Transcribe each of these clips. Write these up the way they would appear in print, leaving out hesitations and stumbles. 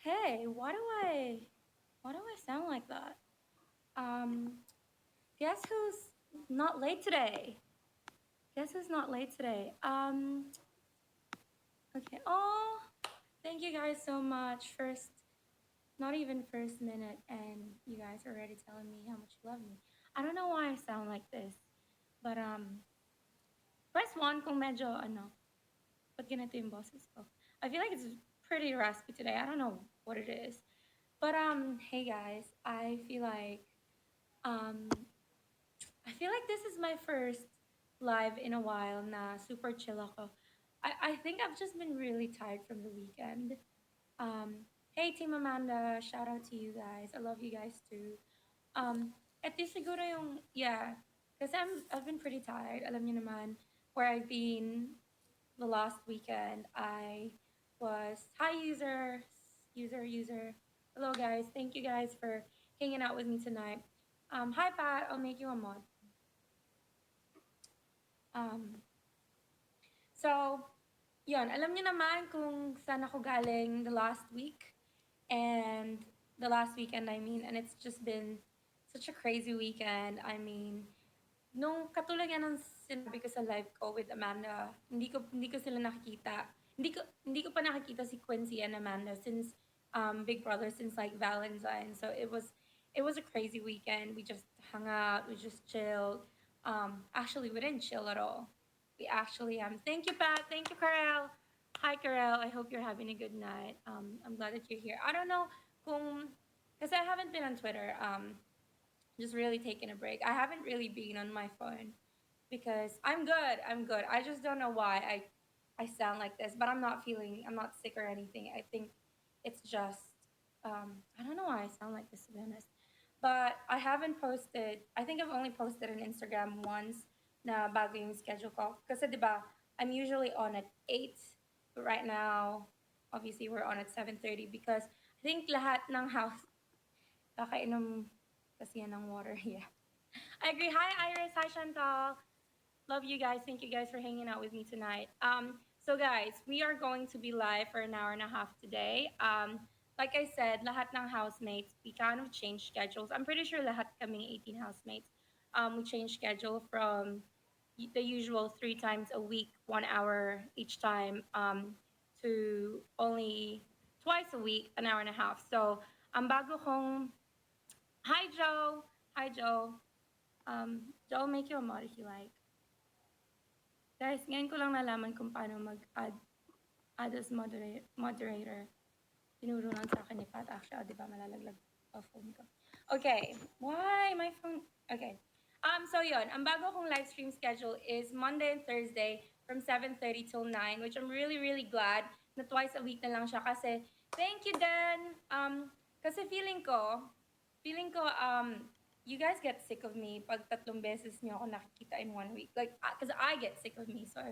Hey, why do I sound like that? Um, guess who's not late today? Guess who's not late today? Okay. Oh, thank you guys so much. Not even first minute, and you guys are already telling me how much you love me. I don't know why I sound like this, but press one kung medyo pag ganito yung boses ko. I feel like it's pretty raspy today. I don't know what it is, but hey guys, um I feel like this is my first live in a while na super chill ako. I think I've just been really tired from the weekend. Hey Team Amanda, shout out to you guys. I love you guys too. Ito siguro yung, yeah, kasi I've been pretty tired. Alam niyo naman, where I've been the last weekend, hi user. Hello guys, thank you guys for hanging out with me tonight. Hi Pat, I'll make you a mod. Um, so, yun, alam niyo naman kung saan ako galing the last week and the last weekend, I mean, and it's just been such a crazy weekend. I mean, nung katulad nga ng sinabi ko sa live ko with Amanda, hindi ko sila nakikita. Hindi ko pa nakikita si Quincy and Amanda since Big Brother, since like Valentine. So it was a crazy weekend. We just hung out, we just chilled. Actually we didn't chill at all. We actually thank you Pat, thank you Karel. Hi Karel, I hope you're having a good night. I'm glad that you're here. I don't know kung because I haven't been on Twitter. Just really taking a break. I haven't really been on my phone because I'm good. I'm good. I just don't know why I sound like this, but I'm not sick or anything. I think it's just I don't know why I sound like this to be honest. But I haven't posted. I think I've only posted on Instagram once na bago yung schedule ko. Kasi 'di ba, I'm usually on at 8, but right now obviously we're on at 7:30 because I think lahat ng house kakainom kasi yan ng water. Yeah. I agree. Hi, Iris. Hi, Chantal. Love you guys. Thank you guys for hanging out with me tonight. So guys, we are going to be live for an hour and a half today. Like I said, lahat ng housemates, we kind of changed schedules. I'm pretty sure lahat kaming 18 housemates, we changed schedule from the usual 3 times a week, 1 hour each time, to only twice a week, an hour and a half. So, bago kong Hi, Joe. Hi, Joe. Joe, I'll make you a mod if you like. Guys, ngayon ko lang nalaman kung paano mag-add as moderator. Tinuro lang sa akin ni Pat. Actually, di ba malalaglag pa phone ko. Okay. Why? My phone. Okay. So yun, ang bago kong live stream schedule is Monday and Thursday from 7:30 till 9, which I'm really, really glad na twice a week na lang siya kasi thank you, Dan. Kasi feeling ko, you guys get sick of me pag tatlong beses niyo ako nakikita in 1 week. Like, because I get sick of me. So,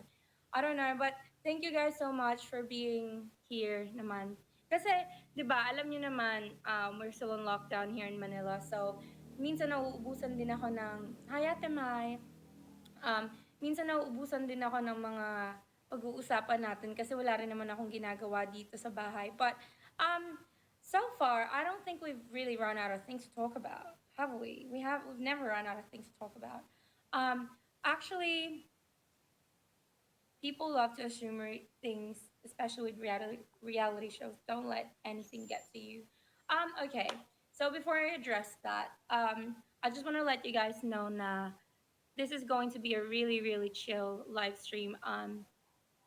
I don't know. But thank you guys so much for being here naman. Kasi, di ba, alam niyo naman, we're still in lockdown here in Manila. So, minsan nauubusan din ako ng, hi Ate Mai, minsan nauubusan din ako ng mga pag-uusapan natin kasi wala rin naman akong ginagawa dito sa bahay. But so far, I don't think we've really run out of things to talk about, have we? We've never run out of things to talk about. Actually, people love to assume things, especially with reality shows. Don't let anything get to you. Okay. So before I address that, I just want to let you guys know na this is going to be a really really chill live stream.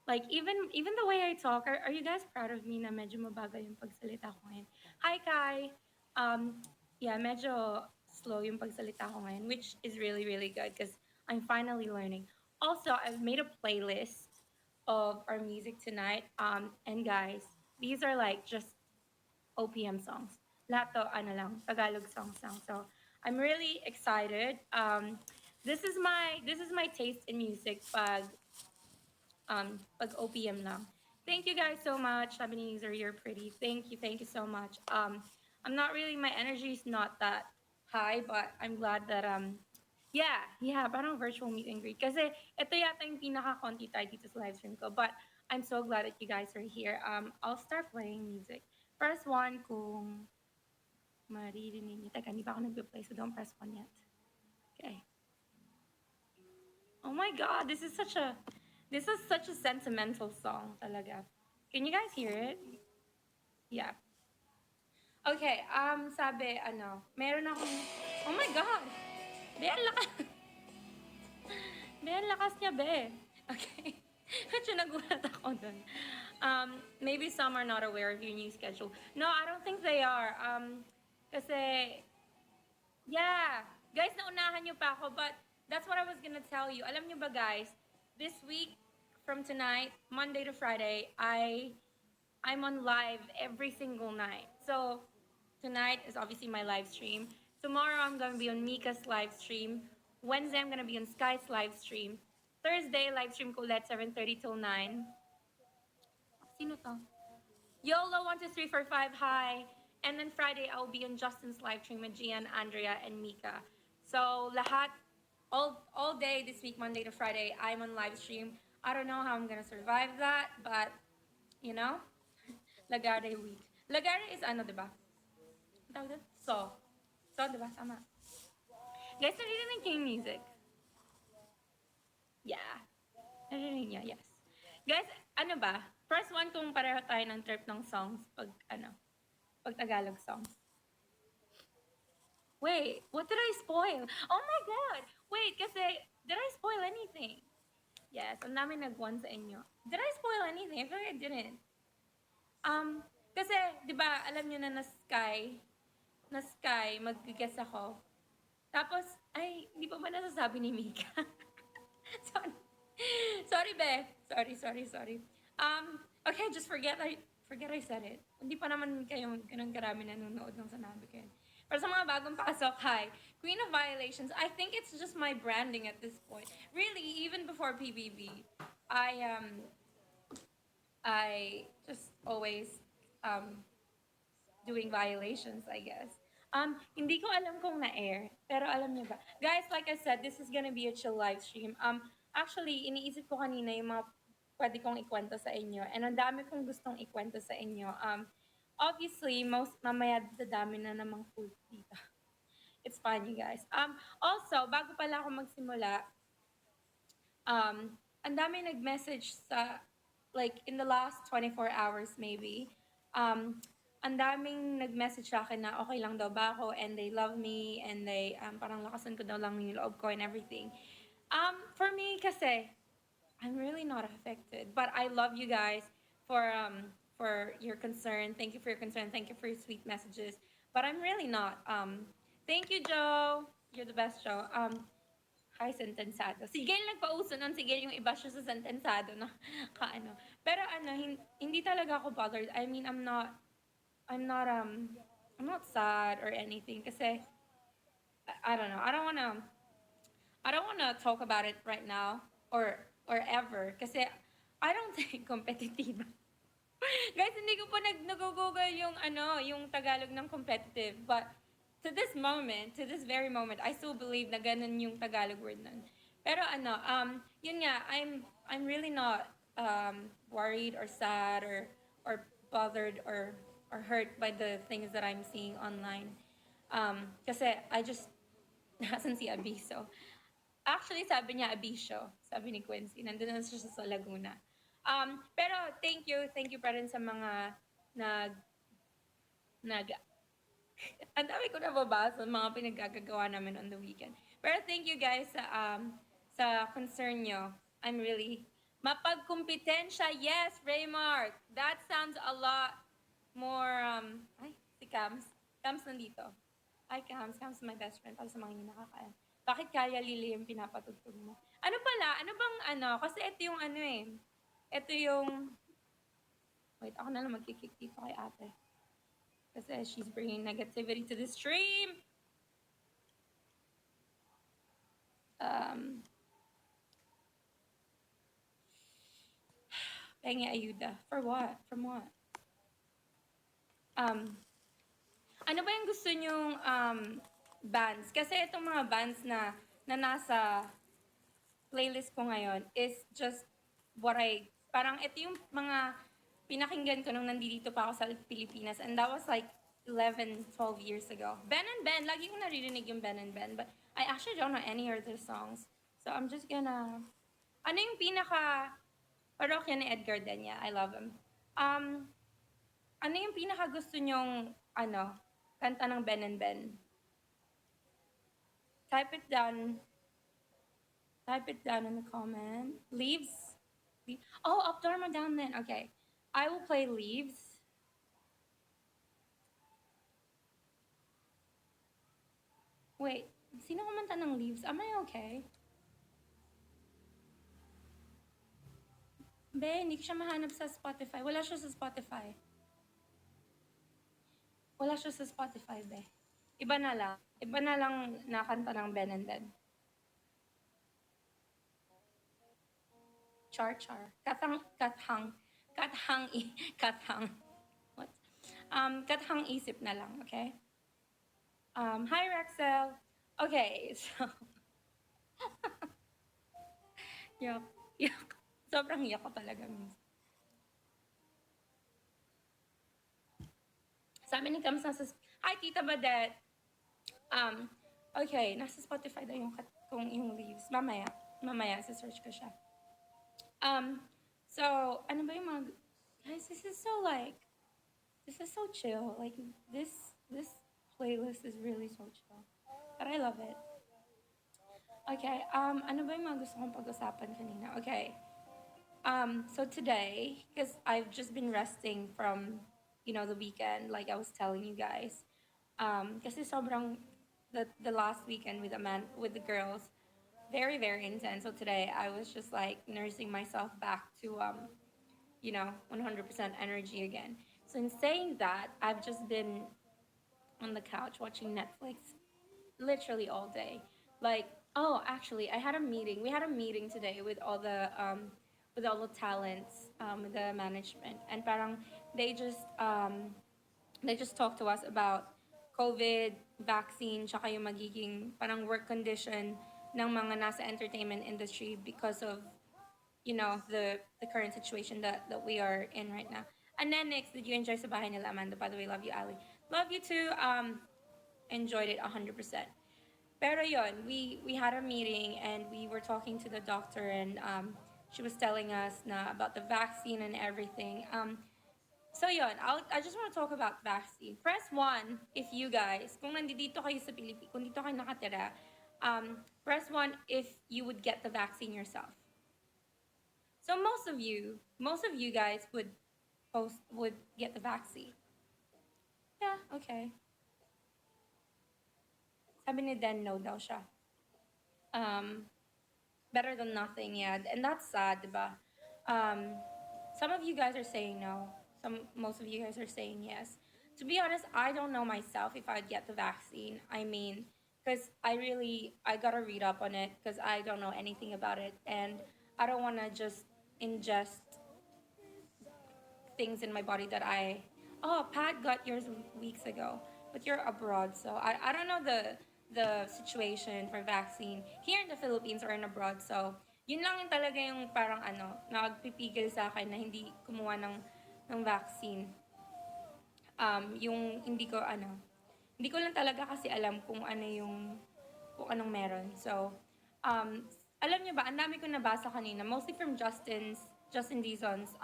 Like even the way I talk, are you guys proud of me na medyo mabagal yung pagsalita ko ngayon? Hi Kai. Yeah, medyo slow yung pagsalita ko ngayon, which is really really good because I'm finally learning. Also, I've made a playlist of our music tonight. And guys, these are like just OPM songs. Lahat to, ano lang, Tagalog songs lang. So, I'm really excited. This is my taste in music pag OPM lang. Thank you guys so much. Sabi ni user, you're pretty. Thank you so much. I'm not really, my energy is not that high, but I'm glad that yeah, parang virtual meet and greet. Kasi ito yata yung pinaka-konti tayo dito sa live stream ko. But I'm so glad that you guys are here. I'll start playing music. Press 1 kung maririnig niyo. Teka, hindi pa ako nag-play, so don't press 1 yet. Okay. Oh my god, this is such a sentimental song talaga. Can you guys hear it? Yeah. Okay, sabi, meron akong, oh my god! Be, ang lakas. Be, ang lakas niya, be. Okay. Medyo nagulat ako dun. Maybe some are not aware of your new schedule. No, I don't think they are. Kasi, yeah. Guys, naunahan niyo pa ako, but that's what I was gonna tell you. Alam niyo ba, guys, this week, from tonight, Monday to Friday, I'm on live every single night. So, tonight is obviously my live stream. Tomorrow, I'm gonna be on Mika's live stream. Wednesday, I'm gonna be on Sky's live stream. Thursday, live stream ko ulit, 7:30 till 9. Sino to? YOLO 12345, hi. And then Friday, I'll be on Justin's live stream with Gian, Andrea, and Mika. So lahat, all day this week, Monday to Friday, I'm on live stream. I don't know how I'm gonna survive that, but you know, Lagarde week. Lagarde is ano, diba? Ang tawag doon? So, diba? Tama. Guys, narinig niyo yung music? Yeah. Narinig niyo, yes. Guys, ano ba? First one kung pareho tayo ng trip ng songs pag Tagalog songs. Wait, what did I spoil? Oh my God! Wait, kasi, did I spoil anything? Yes, ang dami nag-one sa inyo. Did I spoil anything? I feel like I didn't. Kasi, di ba, alam niyo na Sky, mag-guess ako. Tapos, ay, hindi pa ba nasasabi ni Mika? Sorry. Sorry, be. Sorry. Okay, just forget I said it. Hindi pa naman kayo ganun karami nanonood ng sanabi ko yun. Pero sa mga bagong pasok, hi. Queen of Violations, I think it's just my branding at this point. Really, even before PBB, I just always doing violations, I guess. Hindi ko alam kung na-air, pero alam niyo ba? Guys, like I said, this is gonna be a chill live stream. Actually, iniisip ko kanina yung mga pwede kong ikwento sa inyo. And ang dami kong gustong ikwento sa inyo. Obviously, mamaya dadami na namang food dito. It's fine, you guys. Also, bago pala ako magsimula, ang dami nag-message sa, like, in the last 24 hours maybe, ang daming nag-message sa akin na okay lang daw ba ako and they love me and they, parang lakasan ko daw lang yung loob ko and everything. For me kasi, I'm really not affected, but I love you guys for your concern. Thank you for your concern. Thank you for your sweet messages. But I'm really not. Thank you, Joe. You're the best, Joe. Hi, sentensado. Si Gail nagpauso nun. Si Gail yung iba siya sa sentensado na kaano. Pero hindi talaga ako bothered. I mean, I'm not sad or anything kasi I don't know. I don't wanna talk about it right now or ever kasi I don't think competitive. Guys, hindi ko pa nag-google yung Tagalog ng competitive, but to this very moment, I still believe na ganun yung Tagalog word nun. Pero yun nga, I'm really not worried or sad or bothered or hurt by the things that I'm seeing online. Kasi I just nasan si Abiso. Actually, sabi niya Abisyo, sabi ni Quincy. Nandun na siya sa Laguna. Pero thank you pa rin sa mga ang dami ko nababasa mga pinaggagawa namin on the weekend. Pero thank you guys sa concern nyo. I'm really mapagkumpetensya. Yes, Raymark. That sounds a lot more ay, si Cams. Cams nandito. Hi, Cams. Cams is my best friend. Para sa mga hindi nakakaalam. Bakit kaya Lili yung pinapatugtog mo? Ano pala? Ano bang Kasi ito yung ito yung, wait, ako na lang magkikik dito kay ate. Kasi she's bringing negativity to the stream. Penge ayuda. For what? From what? Ano ba yung gusto nyong bands? Kasi itong mga bands na nasa playlist ko ngayon is just parang ito yung mga pinakinggan ko nung nandito pa ako sa Pilipinas, and that was like 11, 12 years ago. Ben and Ben, lagi ko naririnig yung Ben and Ben, but I actually don't know any other songs. So I'm just gonna, ano yung pinaka, parokya ni Edgar Denya, I love him. Um, ano yung pinaka gusto nyong, ano, kanta ng Ben and Ben? Type it down, type it down in the comment. Leaves? Oh, up Dharma down then, okay. I will play Leaves. Wait, sino kumanta ng Leaves? Am I okay? Be, hindi ko siya mahanap sa Spotify. Wala siya sa Spotify. Wala siya sa Spotify, be. Iba na lang. Iba na lang nakanta ng Ben and Ben. Char Char. Kathang. What? Kathang isip na lang, okay? Hi, Rexel. Okay, so, yuck, yuck. Sobrang yuck ko talaga minsan. Sabi ni Kams nasa, hi, Tita Badet. Okay, nasa Spotify daw yung, kung yung Leaves. Mamaya, search ko siya. So, ano ba yung mga, guys, this is so chill. Like, this playlist is really so chill. But I love it. Okay, ano ba yung mga gusto kong pag-usapan kanina? Okay, so today, because I've just been resting from, the weekend, like I was telling you guys. Kasi sobrang, the last weekend with the girls, very, very intense. So today, I was just like nursing myself back to, 100% energy again. So in saying that, I've just been on the couch watching Netflix literally all day. Like, oh, actually, I had a meeting. We had a meeting today with all the talents, with the management, and parang they just um, they just talked to us about COVID, vaccine, tsaka yung magiging parang work condition ng mga nasa entertainment industry because of the current situation that we are in right now. And then next, did you enjoy sa bahay nila Amanda? By the way, love you, Ali. Love you too. Enjoyed it 100%. Pero yon, we had a meeting and we were talking to the doctor, and she was telling us na about the vaccine and everything. So yon, I just want to talk about vaccine. Press 1 if you guys, kung nandito kayo sa Pilipinas, kung dito kayo nakatira, press 1 if you would get the vaccine yourself. So most of you guys would get the vaccine. Yeah, okay. Sabi ni Den, no daw siya. Um, better than nothing, yeah. And that's sad, diba? Some of you guys are saying no. Most of you guys are saying yes. To be honest, I don't know myself if I'd get the vaccine. I mean, because I gotta read up on it because I don't know anything about it, and I don't want to just ingest things in my body that Pat got yours weeks ago, but you're abroad, so I don't know the situation for vaccine here in the Philippines or in abroad. So yun lang yung talaga yung parang nagpipigil sa akin na hindi kumuha ng vaccine. Yung hindi ko lang talaga kasi alam kung anong meron. So, alam niyo ba, ang dami ko nabasa kanina, mostly from Justin Dizon's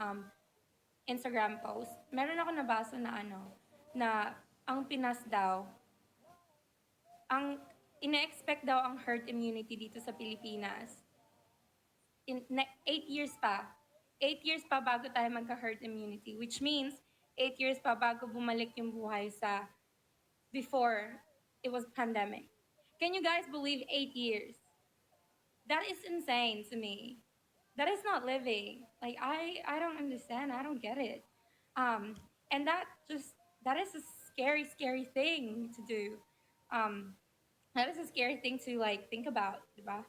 Instagram post. Meron ako nabasa na ang Pinas daw, ang ina-expect daw ang herd immunity dito sa Pilipinas. 8 years pa. 8 years pa bago tayo magka-herd immunity, which means 8 years pa bago bumalik yung buhay sa before it was pandemic. Can you guys believe 8 years? That is insane to me. That is not living. Like I don't understand. I don't get it. And that is a scary thing to do. Um, that is a scary thing to like think about, diba?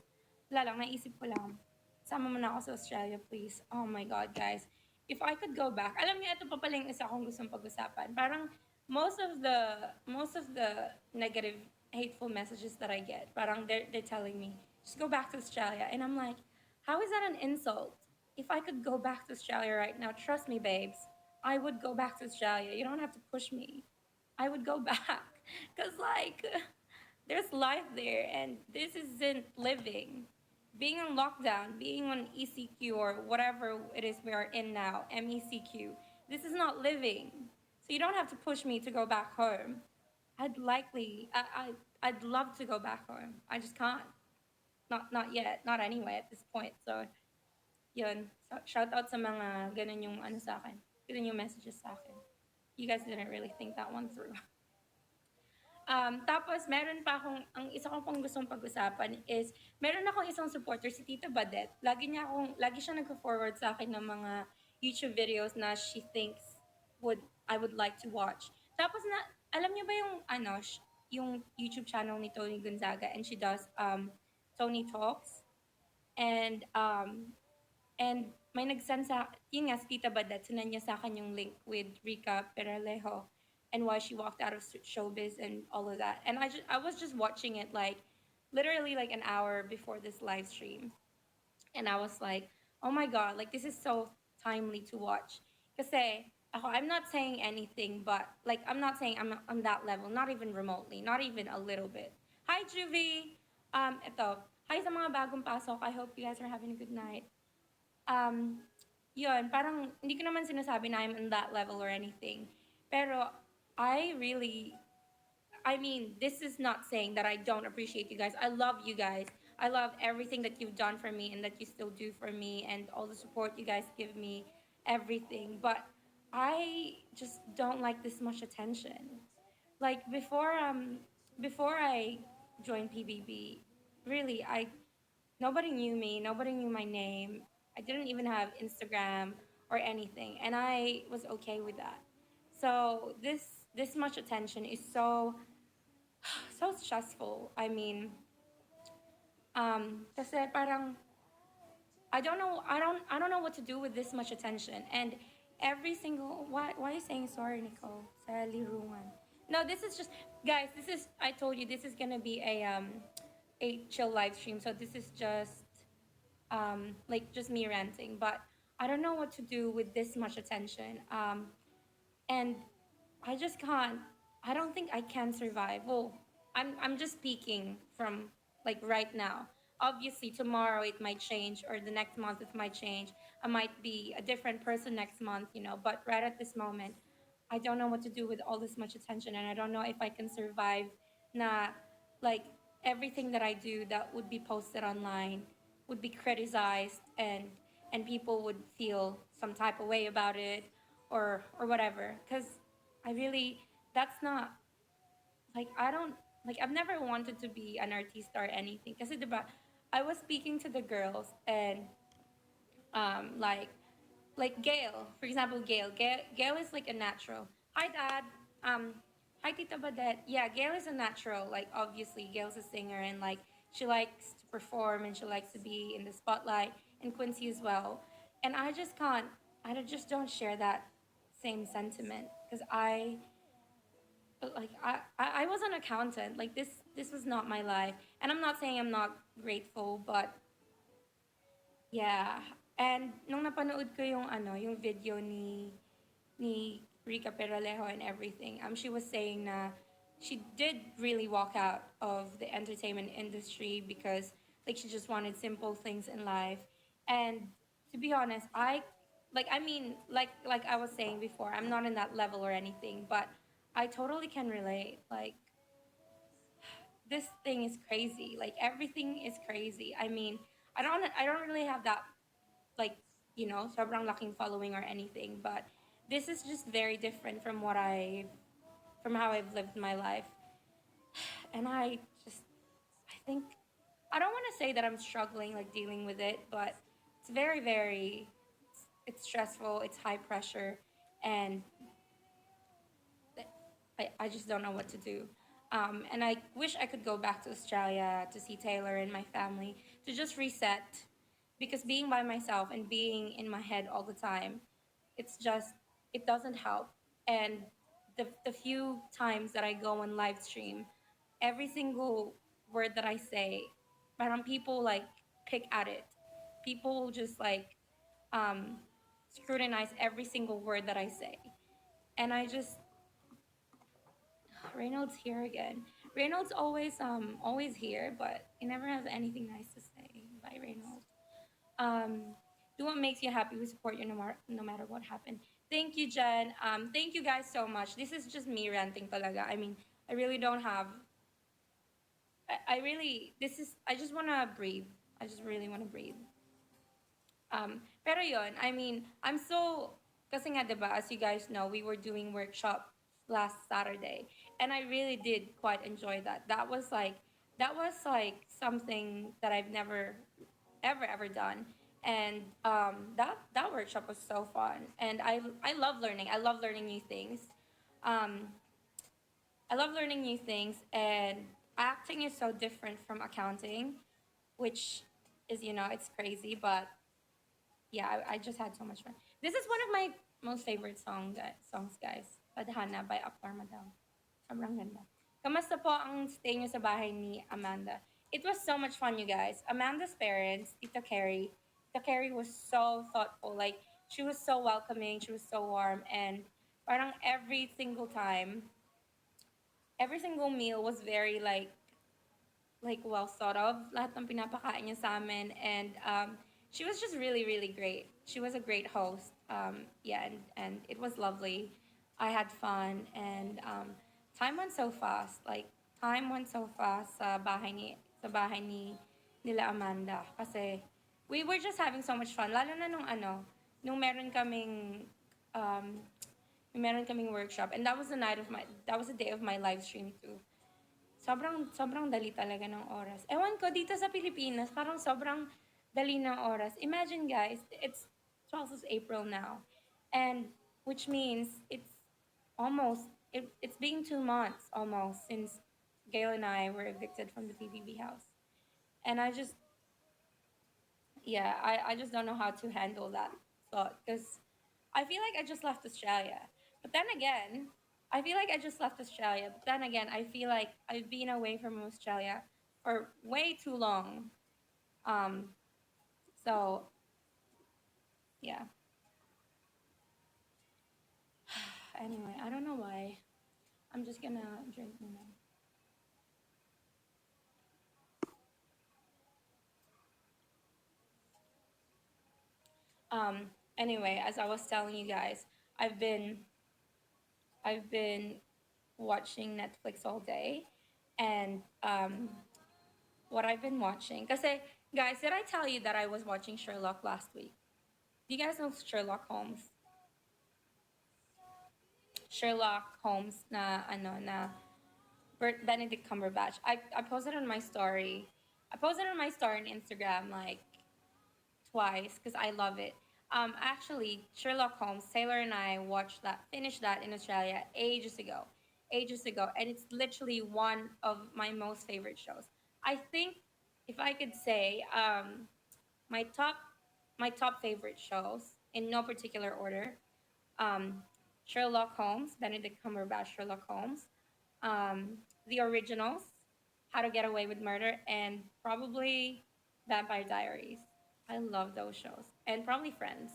Wala lang, naisip ko lang. Sama mo na ako sa Australia, please. Oh my God, guys. If I could go back, alam niyo, ito pa pala yung isa kong gustong pag-usapan. Parang most of the negative, hateful messages that I get, parang they're telling me, just go back to Australia. And I'm like, how is that an insult? If I could go back to Australia right now, trust me, babes, I would go back to Australia. You don't have to push me. I would go back because like there's life there, and this isn't living. Being on lockdown, being on ECQ or whatever it is we are in now, MECQ, this is not living. So you don't have to push me to go back home. I'd likely, I'd love to go back home. I just can't. Not yet. Not anyway at this point. So, yun. So, shout out sa mga ganun yung ano sa akin. Ganun yung messages sa akin. You guys didn't really think that one through. Tapos, meron pa akong, ang isa ko pang gustong pag-usapan is, meron akong isang supporter, si Tita Badet. Lagi siya nag-forward sa akin ng mga YouTube videos na she thinks I would like to watch. Tapos alam niyo ba yung, yung YouTube channel ni Tony Gonzaga, and she does, Tony Talks, and, may nag-send yun nga, si Tita Badet, sinend niya sa akin yung link with Rica Peralejo and why she walked out of showbiz and all of that. And I was just watching it like literally like an hour before this live stream. And I was like, oh my God, like this is so timely to watch. Kasi I'm not saying anything, but like I'm not saying I'm on that level, not even remotely, not even a little bit. Hi, Juvie. Ito. Hi sa mga bagong pasok. I hope you guys are having a good night. um, yun, parang hindi ko naman sinasabi na I'm on that level or anything. Pero I mean, this is not saying that I don't appreciate you guys. I love you guys. I love everything that you've done for me and that you still do for me and all the support you guys give me, everything. But I just don't like this much attention. Like before I joined PBB, really nobody knew me, nobody knew my name. I didn't even have Instagram or anything, and I was okay with that. So this much attention is so stressful. I mean, kasi parang I don't know what to do with this much attention. And every single why are you saying sorry, Nicole? Sa lirungan. No, this is just guys, this is I told you this is gonna be a chill live stream. So this is just like just me ranting. But I don't know what to do with this much attention. And I just can't. I don't think I can survive. Well, I'm just speaking from like right now. Obviously, tomorrow it might change, or the next month it might change. I might be a different person next month, you know. But right at this moment, I don't know what to do with all this much attention, and I don't know if I can survive. Na, like everything that I do that would be posted online would be criticized, and people would feel some type of way about it, or whatever. Because I really that's not like I don't like I've never wanted to be an artist or anything. Kasi diba, I was speaking to the girls, and um like Gail, for example, Gail is like a natural. Hi, Dad. Um, Hi, Tita Badet. Yeah, Gail is a natural. Like, obviously, Gail's a singer, and like she likes to perform and she likes to be in the spotlight. And Quincy as well. And I just can't. Just don't share that same sentiment because I was an accountant. Like this was not my life. And I'm not saying I'm not grateful, but yeah. And nung napanood ko yung yung video ni Rica Peralejo and everything, she was saying na she did really walk out of the entertainment industry because like she just wanted simple things in life. And to be honest, I mean like I was saying before, I'm not in that level or anything, but I totally can relate. Like this thing is crazy. Like everything is crazy. I mean, I don't really have that like sobrang laking following or anything, but this is just very different from from how I've lived my life. And I think I don't want to say that I'm struggling like dealing with it, but it's very it's stressful, it's high pressure, and I just don't know what to do. And I wish I could go back to Australia to see Taylor and my family to just reset, because being by myself and being in my head all the time, it's just it doesn't help. And the few times that I go on live stream, every single word that I say, parang people like pick at it. People just like um scrutinize every single word that I say. And I just Reynolds here again. Reynolds always here, but he never has anything nice to say. Bye, Reynolds. Um, do what makes you happy. We support you no matter what happened. Thank you, Jen. Thank you guys so much. This is just me ranting talaga. I mean, I really don't have. I really. This is. I just wanna breathe. I just really wanna breathe. Pero yun, I mean, I'm so, kasi nga, diba, as you guys know, we were doing workshop last Saturday, and I really did quite enjoy that. That was like something that I've never, ever done. And that workshop was so fun, and I love learning. I love learning new things. Um, I love learning new things, and acting is so different from accounting, which is, it's crazy, but yeah, I just had so much fun. This is one of my most favorite songs, guys. Tadhana by Akbar Madam. Sobrang ganda. Kamusta po ang stay niyo sa bahay ni Amanda? It was so much fun, you guys. Amanda's parents, Tita Carrie was so thoughtful. Like, she was so welcoming, she was so warm, and parang every single meal was very like well thought of. Lahat ng pinapakain niya sa amin, and she was just really really great. She was a great host. Yeah, and it was lovely. I had fun, and time went so fast. Like, time went so fast sa bahay ni nila Amanda, kasi we were just having so much fun, lalo na nung um meron kaming workshop, and that was the day of my live stream too. Sobrang dali talaga ng oras. Ewan ko, dito sa Pilipinas, parang sobrang dali ng oras. Imagine, guys, it's also April now. And which means it's been 2 months almost since Gail and I were evicted from the PBB house. And I just don't know how to handle that thought, because I feel like I just left Australia. But then again, I feel like I just left Australia. But then again, I feel like I've been away from Australia for way too long. Um, so yeah. Anyway, I don't know why. I'm just gonna drink now. Anyway, as I was telling you guys, I've been I've been watching Netflix all day, and what I've been watching. Kasi, guys, did I tell you that I was watching Sherlock last week? Do you guys know Sherlock Holmes? Sherlock Holmes na Benedict Cumberbatch. I posted on my story. I posted on my story on Instagram like twice because I love it. Actually, Sherlock Holmes, Taylor and I finished that in Australia ages ago, and it's literally one of my most favorite shows. I think, if I could say, my top my top favorite shows in no particular order: um, Sherlock Holmes, Benedict Cumberbatch, Sherlock Holmes, the originals, How to Get Away with Murder, and probably Vampire Diaries. I love those shows, and probably Friends.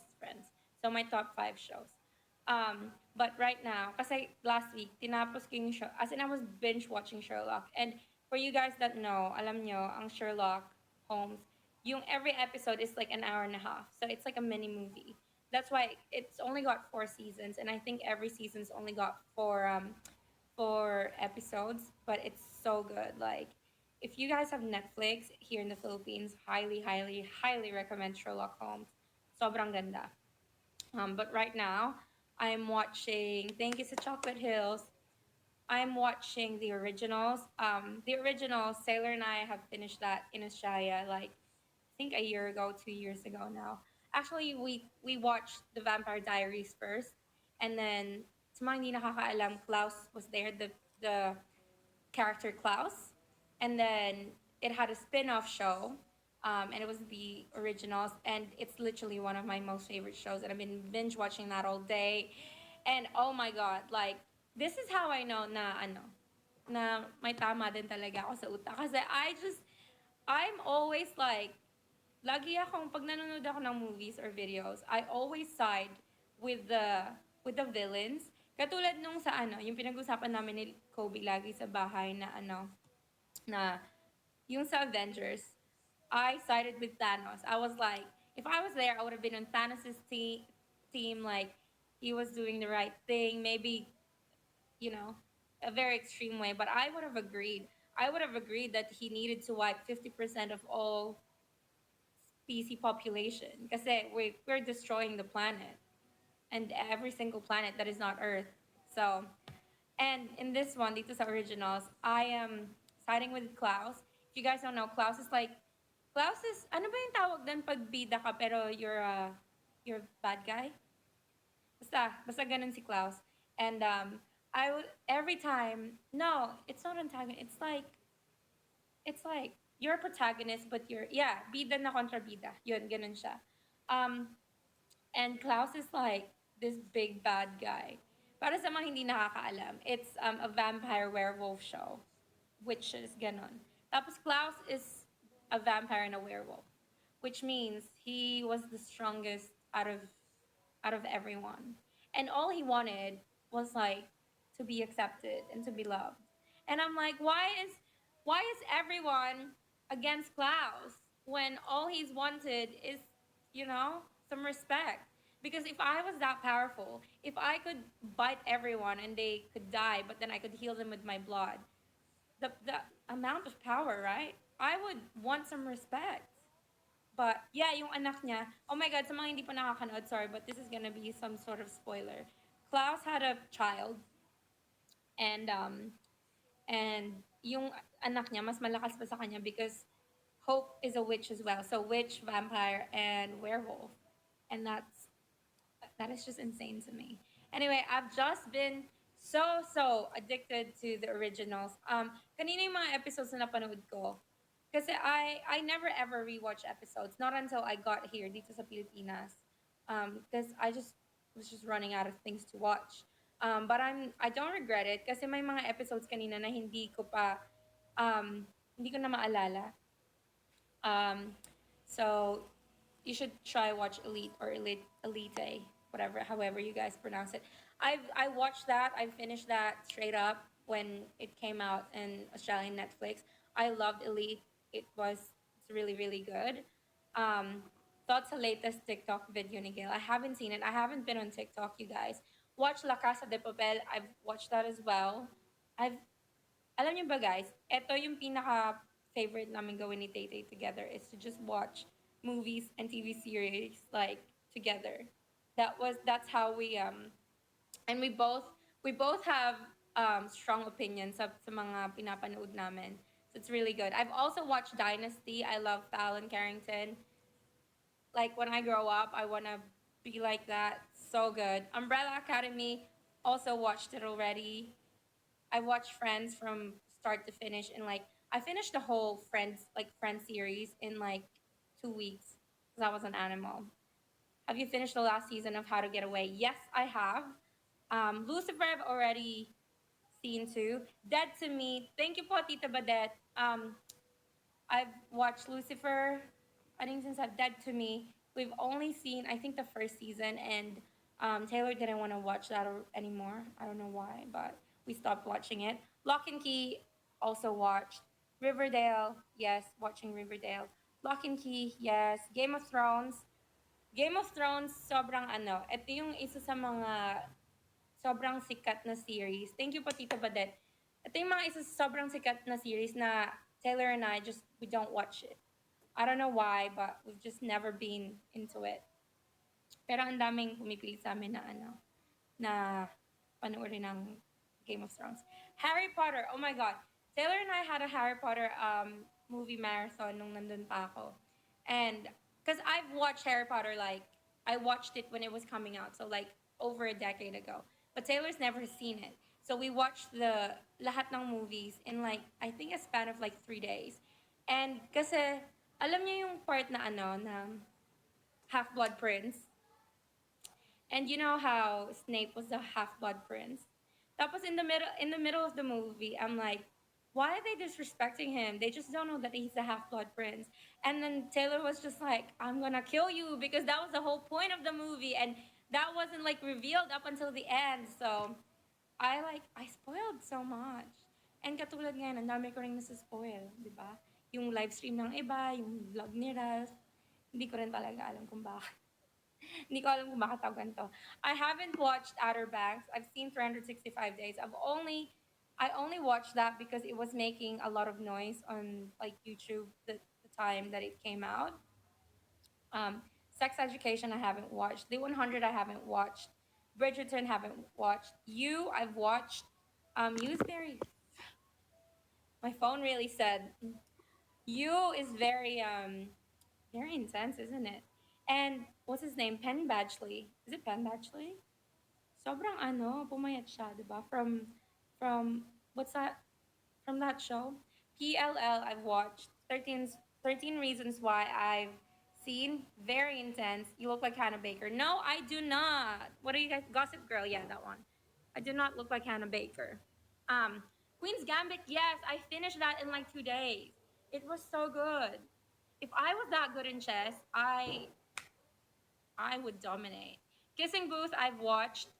So my top five shows. But right now, kasi last week, tinapos ko yung show, as in I was binge watching Sherlock. And for you guys that know, alam nyo, ang Sherlock Holmes, yung every episode is like an hour and a half. So it's like a mini movie. That's why it's only got 4 seasons, and I think every season's only got four episodes, but it's so good. Like, if you guys have Netflix here in the Philippines, highly, highly, highly recommend Sherlock Holmes. Sobrang ganda. But right now, I'm watching Thank You to Chocolate Hills. I'm watching the originals. The original, Sailor and I have finished that in Australia, like, I think a year ago, 2 years ago now. Actually, we watched the Vampire Diaries first, and then, sa mga hindi nakakaalam, Klaus was there, the character Klaus, and then it had a spin-off show, and it was the originals, and it's literally one of my most favorite shows, and I've been binge watching that all day, and oh my god, like, this is how I know na may tama din talaga ako sa utak, kasi I'm always like lagi akong, pag nanonood ako ng movies or videos, I always side with the villains. Katulad nung sa ano, yung pinag-usapan namin ni Kobe lagi sa bahay na ano, na yung sa Avengers, I sided with Thanos. I was like, if I was there, I would have been on Thanos' team. Like, he was doing the right thing. Maybe, you know, a very extreme way. But I would have agreed. I would have agreed that he needed to wipe 50% of all species population. Because we're destroying the planet. And every single planet that is not Earth. So, and in this one, dito sa originals, I am siding with Klaus. If you guys don't know, Klaus is, ano ba yung tawag doon pag bida ka pero you're a bad guy? Basta ganun si Klaus. And I would, every time, no, it's not antagonist. It's like, you're a protagonist, but yeah, bida na kontra bida. Yun, ganun siya. Um, and Klaus is like this big bad guy. Para sa mga hindi nakakaalam, it's a vampire werewolf show. Witches, ganon. Tapos Klaus is a vampire and a werewolf, which means he was the strongest out of everyone. And all he wanted was like to be accepted and to be loved. And I'm like, why is everyone against Klaus when all he's wanted is, some respect? Because if I was that powerful, if I could bite everyone and they could die, but then I could heal them with my blood, the amount of power, right? I would want some respect. But yeah, yung anak niya, oh my god, sa mga hindi pa nakakanood, sorry, but this is gonna be some sort of spoiler. Klaus had a child, and yung anak niya mas malakas pa sa kanya because Hope is a witch as well. So witch, vampire, and werewolf. And that is just insane to me. Anyway, I've just been so addicted to the originals. Kanina yung mga episodes na napanood ko. Kasi I never ever rewatch episodes. Not until I got here dito sa Pilipinas. Because I just was just running out of things to watch. But I don't regret it kasi may mga episodes kanina na hindi ko na maalala. So you should try watch Elite or Elite, whatever, however you guys pronounce it. I watched that. I finished that straight up when it came out in Australian Netflix. I loved Elite. It's really really good. Um, Thoughts the latest TikTok video ni Gail. I haven't seen it. I haven't been on TikTok, you guys. Watch La Casa de Papel. I've watched that as well. I've Alam niyo ba guys, ito yung pinaka favorite namin gawin ni Tay together is to just watch movies and TV series like together. That's how and we both have strong opinions sa mga pinapanood namin. So it's really good. I've also watched Dynasty. I love Fallon Carrington. Like when I grow up, I want to be like that. So good. Umbrella Academy, also watched it already. I watched Friends from start to finish, and like I finished the whole Friends series in like 2 weeks because I was an animal. Have you finished the last season of How to Get Away? Yes, I have. Lucifer I've already seen too. Dead to Me. Thank you po, Tita Badet. I've watched Lucifer. I think since I've Dead to Me, we've only seen I think the first season, and Taylor didn't want to watch that anymore. I don't know why, but we stopped watching it. Lock and Key also watched. Riverdale, yes, watching Riverdale. Lock and Key, yes. Game of Thrones. Game of Thrones, sobrang ano. Ito yung isa sa mga sobrang sikat na series. Thank you po, Tita Badet. Ito yung mga isa sa sobrang sikat na series na Taylor and I we don't watch it. I don't know why, but we've just never been into it. Pero ang daming pumipilit sa amin na na panoorin ng Game of Thrones. Harry Potter, oh my god. Taylor and I had a Harry Potter movie marathon nung nandun pa ako. And because I've watched Harry Potter like I watched it when it was coming out, so like over a decade ago. But Taylor's never seen it. So we watched the lahat ng movies in like I think a span of like 3 days. And kasi alam niyo yung part na Half-Blood Prince. And you know how Snape was the Half-Blood Prince. Tapos in the middle of the movie, I'm like, why are they disrespecting him? They just don't know that he's a half blood prince. And then Taylor was just like, I'm gonna kill you because that was the whole point of the movie, and that wasn't like revealed up until the end. So I spoiled so much. And katulad ngayon, ang dami ko rin nasa-spoil, di ba? Yung live stream ng iba, yung vlog ni Raz, hindi ko rin talaga alam kung bakit. Hindi ko alam kung bakit ako ganito. I haven't watched Outer Banks. I've seen 365 Days. I only watched that because it was making a lot of noise on like YouTube the time that it came out. Um, Sex Education I haven't watched. The 100 I haven't watched. Bridgerton haven't watched. You I've watched. You is very. My phone really said you is very intense, isn't it? And what's his name? Penn Badgley. Is it Penn Badgley? Sobrang ano, pumayat siya, 'di ba? From what's that? From that show? PLL I've watched. 13 Reasons Why I've seen. Very intense. You look like Hannah Baker. No, I do not. What are you guys? Gossip Girl, yeah, that one. I do not look like Hannah Baker. Um, Queen's Gambit, yes, I finished that in like 2 days. It was so good. If I was that good in chess, I would dominate. Kissing Booth, I've watched.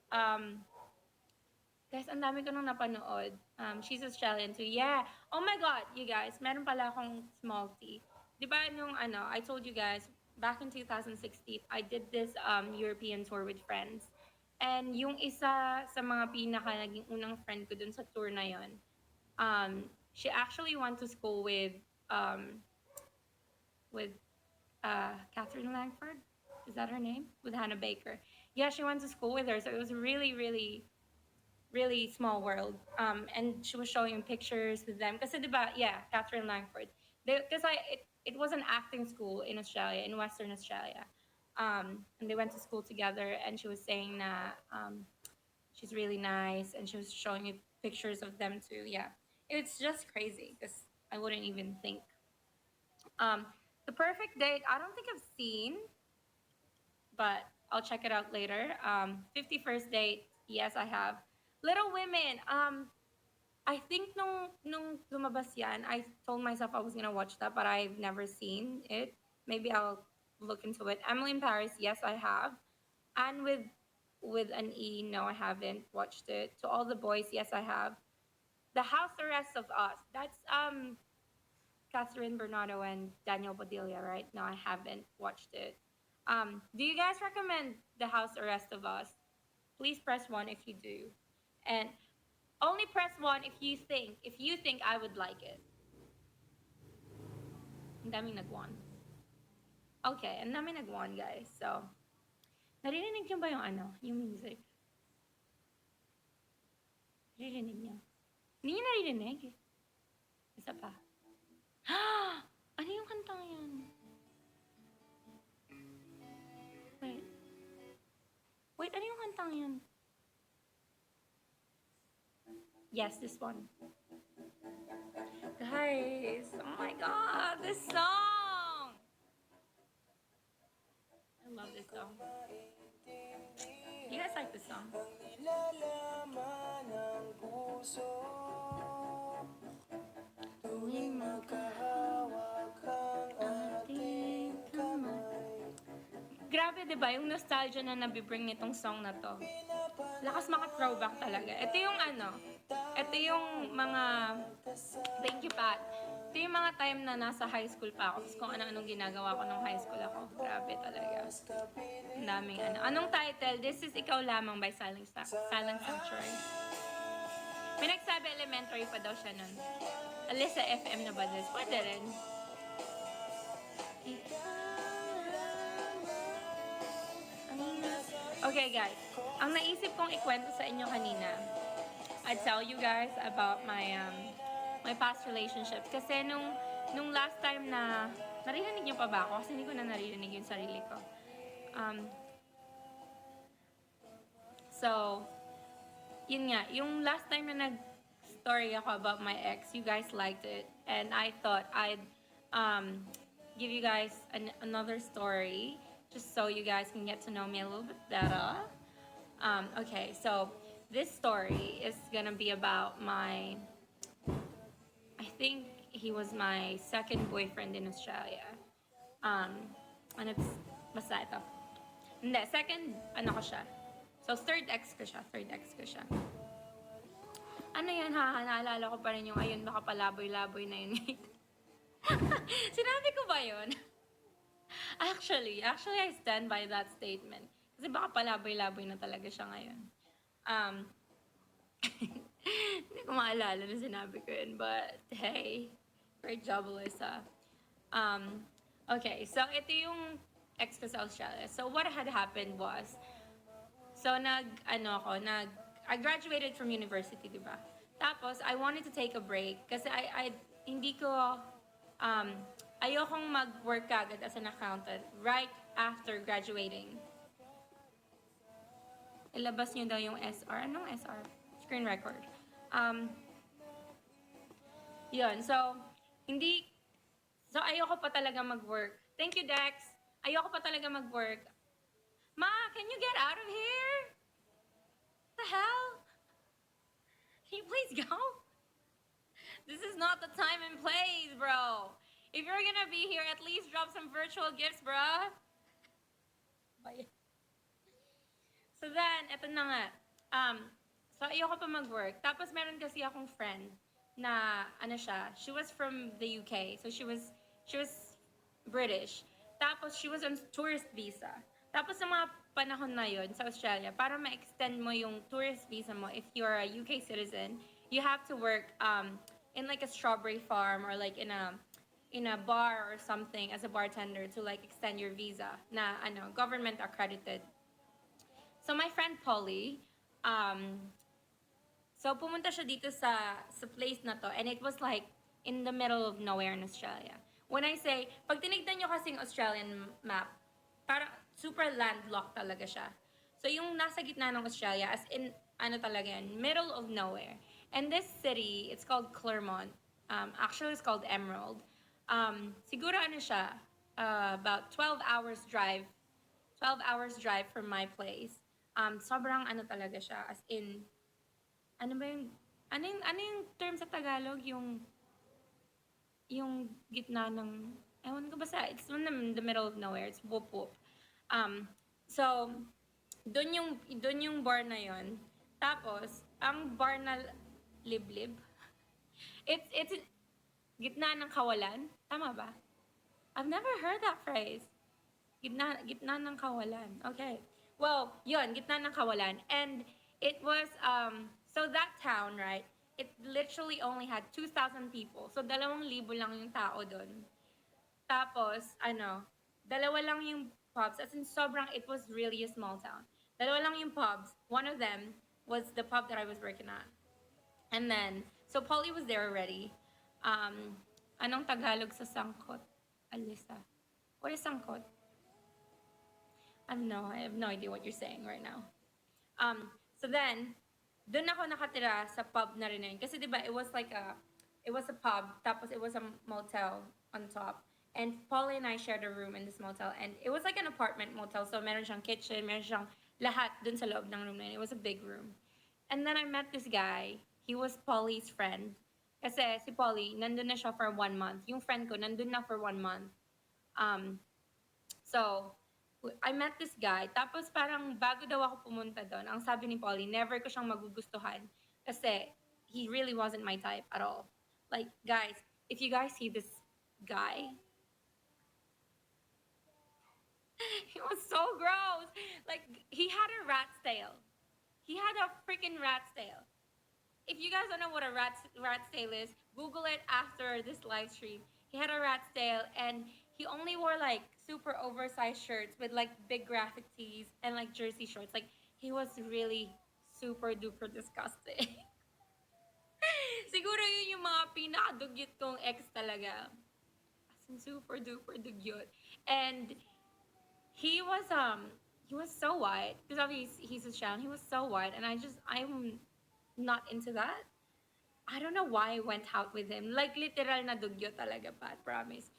Guys, ang dami ko nung napanood. She's Australian too. Yeah. Oh my God, you guys, meron pala akong small tea. Di ba nung ano, I told you guys, back in 2016, I did this European tour with friends. And yung isa sa mga pinaka naging unang friend ko dun sa tour na yon, she actually went to school um, with Catherine Langford. Is that her name? With Hannah Baker. Yeah, she went to school with her. So it was really, really, really small world. And she was showing pictures with them. Kasi diba, yeah, Catherine Langford. Because it was an acting school in Australia, in Western Australia. And they went to school together, and she was saying that she's really nice, and she was showing me pictures of them too. Yeah, it's just crazy because I wouldn't even think. Um, the Perfect Date, I don't think I've seen, but I'll check it out later. 51st Date, yes, I have. Little Women, I think nung lumabas yan, I told myself I was gonna watch that, but I've never seen it. Maybe I'll look into it. Emily in Paris, yes, I have. And with an E, no, I haven't watched it. To All the Boys, yes, I have. The House Arrest of Us, that's Catherine Bernardo and Daniel Padilla, right? No, I haven't watched it. Do you guys recommend The House Arrest of Us? Please press one if you do, and only press one if you think I would like it. Ang daming nag-one. Okay, ang daming nag-one, guys. So, naririnig niyo ba yung ano, yung music? Naririnig niyo? Hindi niyo naririnig? Isa pa. Ano yung kantang yun? Wait. Wait, ano yung kantang yun? Yes, this one. Guys, oh my God, this song! I love this song. You guys like this song? Tuwing magkahawak ang ating kamay. Grabe, di ba? Yung nostalgia na nabibring nitong song na to. Lakas maka-throwback talaga. Ito yung mga, thank you, Pat. Ito yung mga time na nasa high school pa ako. Tapos kung ano-anong ginagawa ko nung high school ako. Grabe talaga. Ang daming ano. Anong title? This is Ikaw Lamang by Silent Sanctuary. May nagsabi elementary pa daw siya nun. ALYSSA FM na ba this? Pwede rin. Okay, guys. Ang naisip kong ikwento sa inyo kanina, I'd tell you guys about my past relationships. Kasi nung last time na, naririnig niyo pa ba ako? Kasi hindi ko na naririnig yung sarili ko. So, yun nga, yung last time na nag-story ako about my ex, you guys liked it. And I thought I'd give you guys another story just so you guys can get to know me a little bit better. Okay, so this story is gonna be about my think he was my second boyfriend in Australia. Um, and it's, basta ito. Hindi, second, ano ko siya. So, third ex ko siya. Ano yan ha, naalala ko pa rin yung, ayun, baka palaboy-laboy na yun. Sinabi ko ba yun? Actually, I stand by that statement. Kasi baka palaboy-laboy na talaga siya ngayon. Um, Hindi ko maalala na sinabi ko yun, but hey, great job, Alyssa. Okay, so ito yung ex ko sa Australia. So what had happened was, so I graduated from university, di ba? Tapos, I wanted to take a break kasi hindi ko, ayokong mag-work agad as an accountant right after graduating. Ilabas nyo daw yung SR. Anong SR? Screen record. Yun, so, ayoko pa talaga mag-work. Thank you, Dex. Ayoko pa talaga mag-work. Ma, can you get out of here? What the hell? Can you please go? This is not the time and place, bro. If you're gonna be here, at least drop some virtual gifts, bro. So then, eto na nga. So ayoko pa mag-work. Tapos meron kasi akong friend na, she was from the UK. So she was British. Tapos she was on tourist visa. Tapos sa mga panahon na yun sa Australia, para ma-extend mo yung tourist visa mo, if you're a UK citizen, you have to work in like a strawberry farm or like in a bar or something as a bartender to like extend your visa na government accredited. So my friend Polly, so pumunta siya dito sa place na to, and it was like in the middle of nowhere in Australia. When I say, pag tinignan nyo kasing Australian map, parang super landlocked talaga siya. So yung nasa gitna ng Australia, as in, talaga yan, middle of nowhere. And this city, it's called Claremont. Actually, it's called Emerald. Siguro siya, about 12 hours drive from my place. Sobrang talaga siya, as in, ano yung term sa Tagalog? Yung gitna ng, ewan ko basta, it's in the middle of nowhere, it's whoop. So, doon yung bar na yon. Tapos, ang bar na liblib, it's gitna ng kawalan. Tama ba? I've never heard that phrase. Gitna ng kawalan. Okay. Well, yun, gitna ng kawalan. And it was, so that town, right, it literally only had 2,000 people. So, 2,000 lang yung tao doon. Tapos, dalawa lang yung pubs. As in, it was really a small town. Dalawa lang yung pubs. One of them was the pub that I was working at. And then, so Polly was there already. Anong Tagalog sa sangkot? ALYSSA. What is sangkot? I have no idea what you're saying right now. So then, doon ako nakatira sa pub na rin yun. Kasi diba, it was a pub, tapos it was a motel on top. And Polly and I shared a room in this motel. And it was like an apartment motel. So meron siyang kitchen, meron siyang lahat dun sa loob ng room na yun. It was a big room. And then I met this guy. He was Polly's friend. Kasi si Polly, nandun na siya for 1 month. Yung friend ko, nandun na for 1 month. So, I met this guy. Tapos parang bago daw ako pumunta doon, ang sabi ni Polly, never ko siyang magugustuhan. Kasi he really wasn't my type at all. Like, guys, if you guys see this guy, he was so gross. Like, he had a rat's tail. He had a freaking rat's tail. If you guys don't know what a rat's tail is, Google it after this live stream. He had a rat's tail, and he only wore like super oversized shirts with like big graphic tees and like jersey shorts. Like, he was really super duper disgusting. Siguro yun yung mga pinakadugyot kong ex talaga. As in, super duper dugyot. And he was so white, because obviously he's Australian. He was so white, and I'm not into that. I don't know why I went out with him. Like, literal na dugyo talaga, Pat, promise.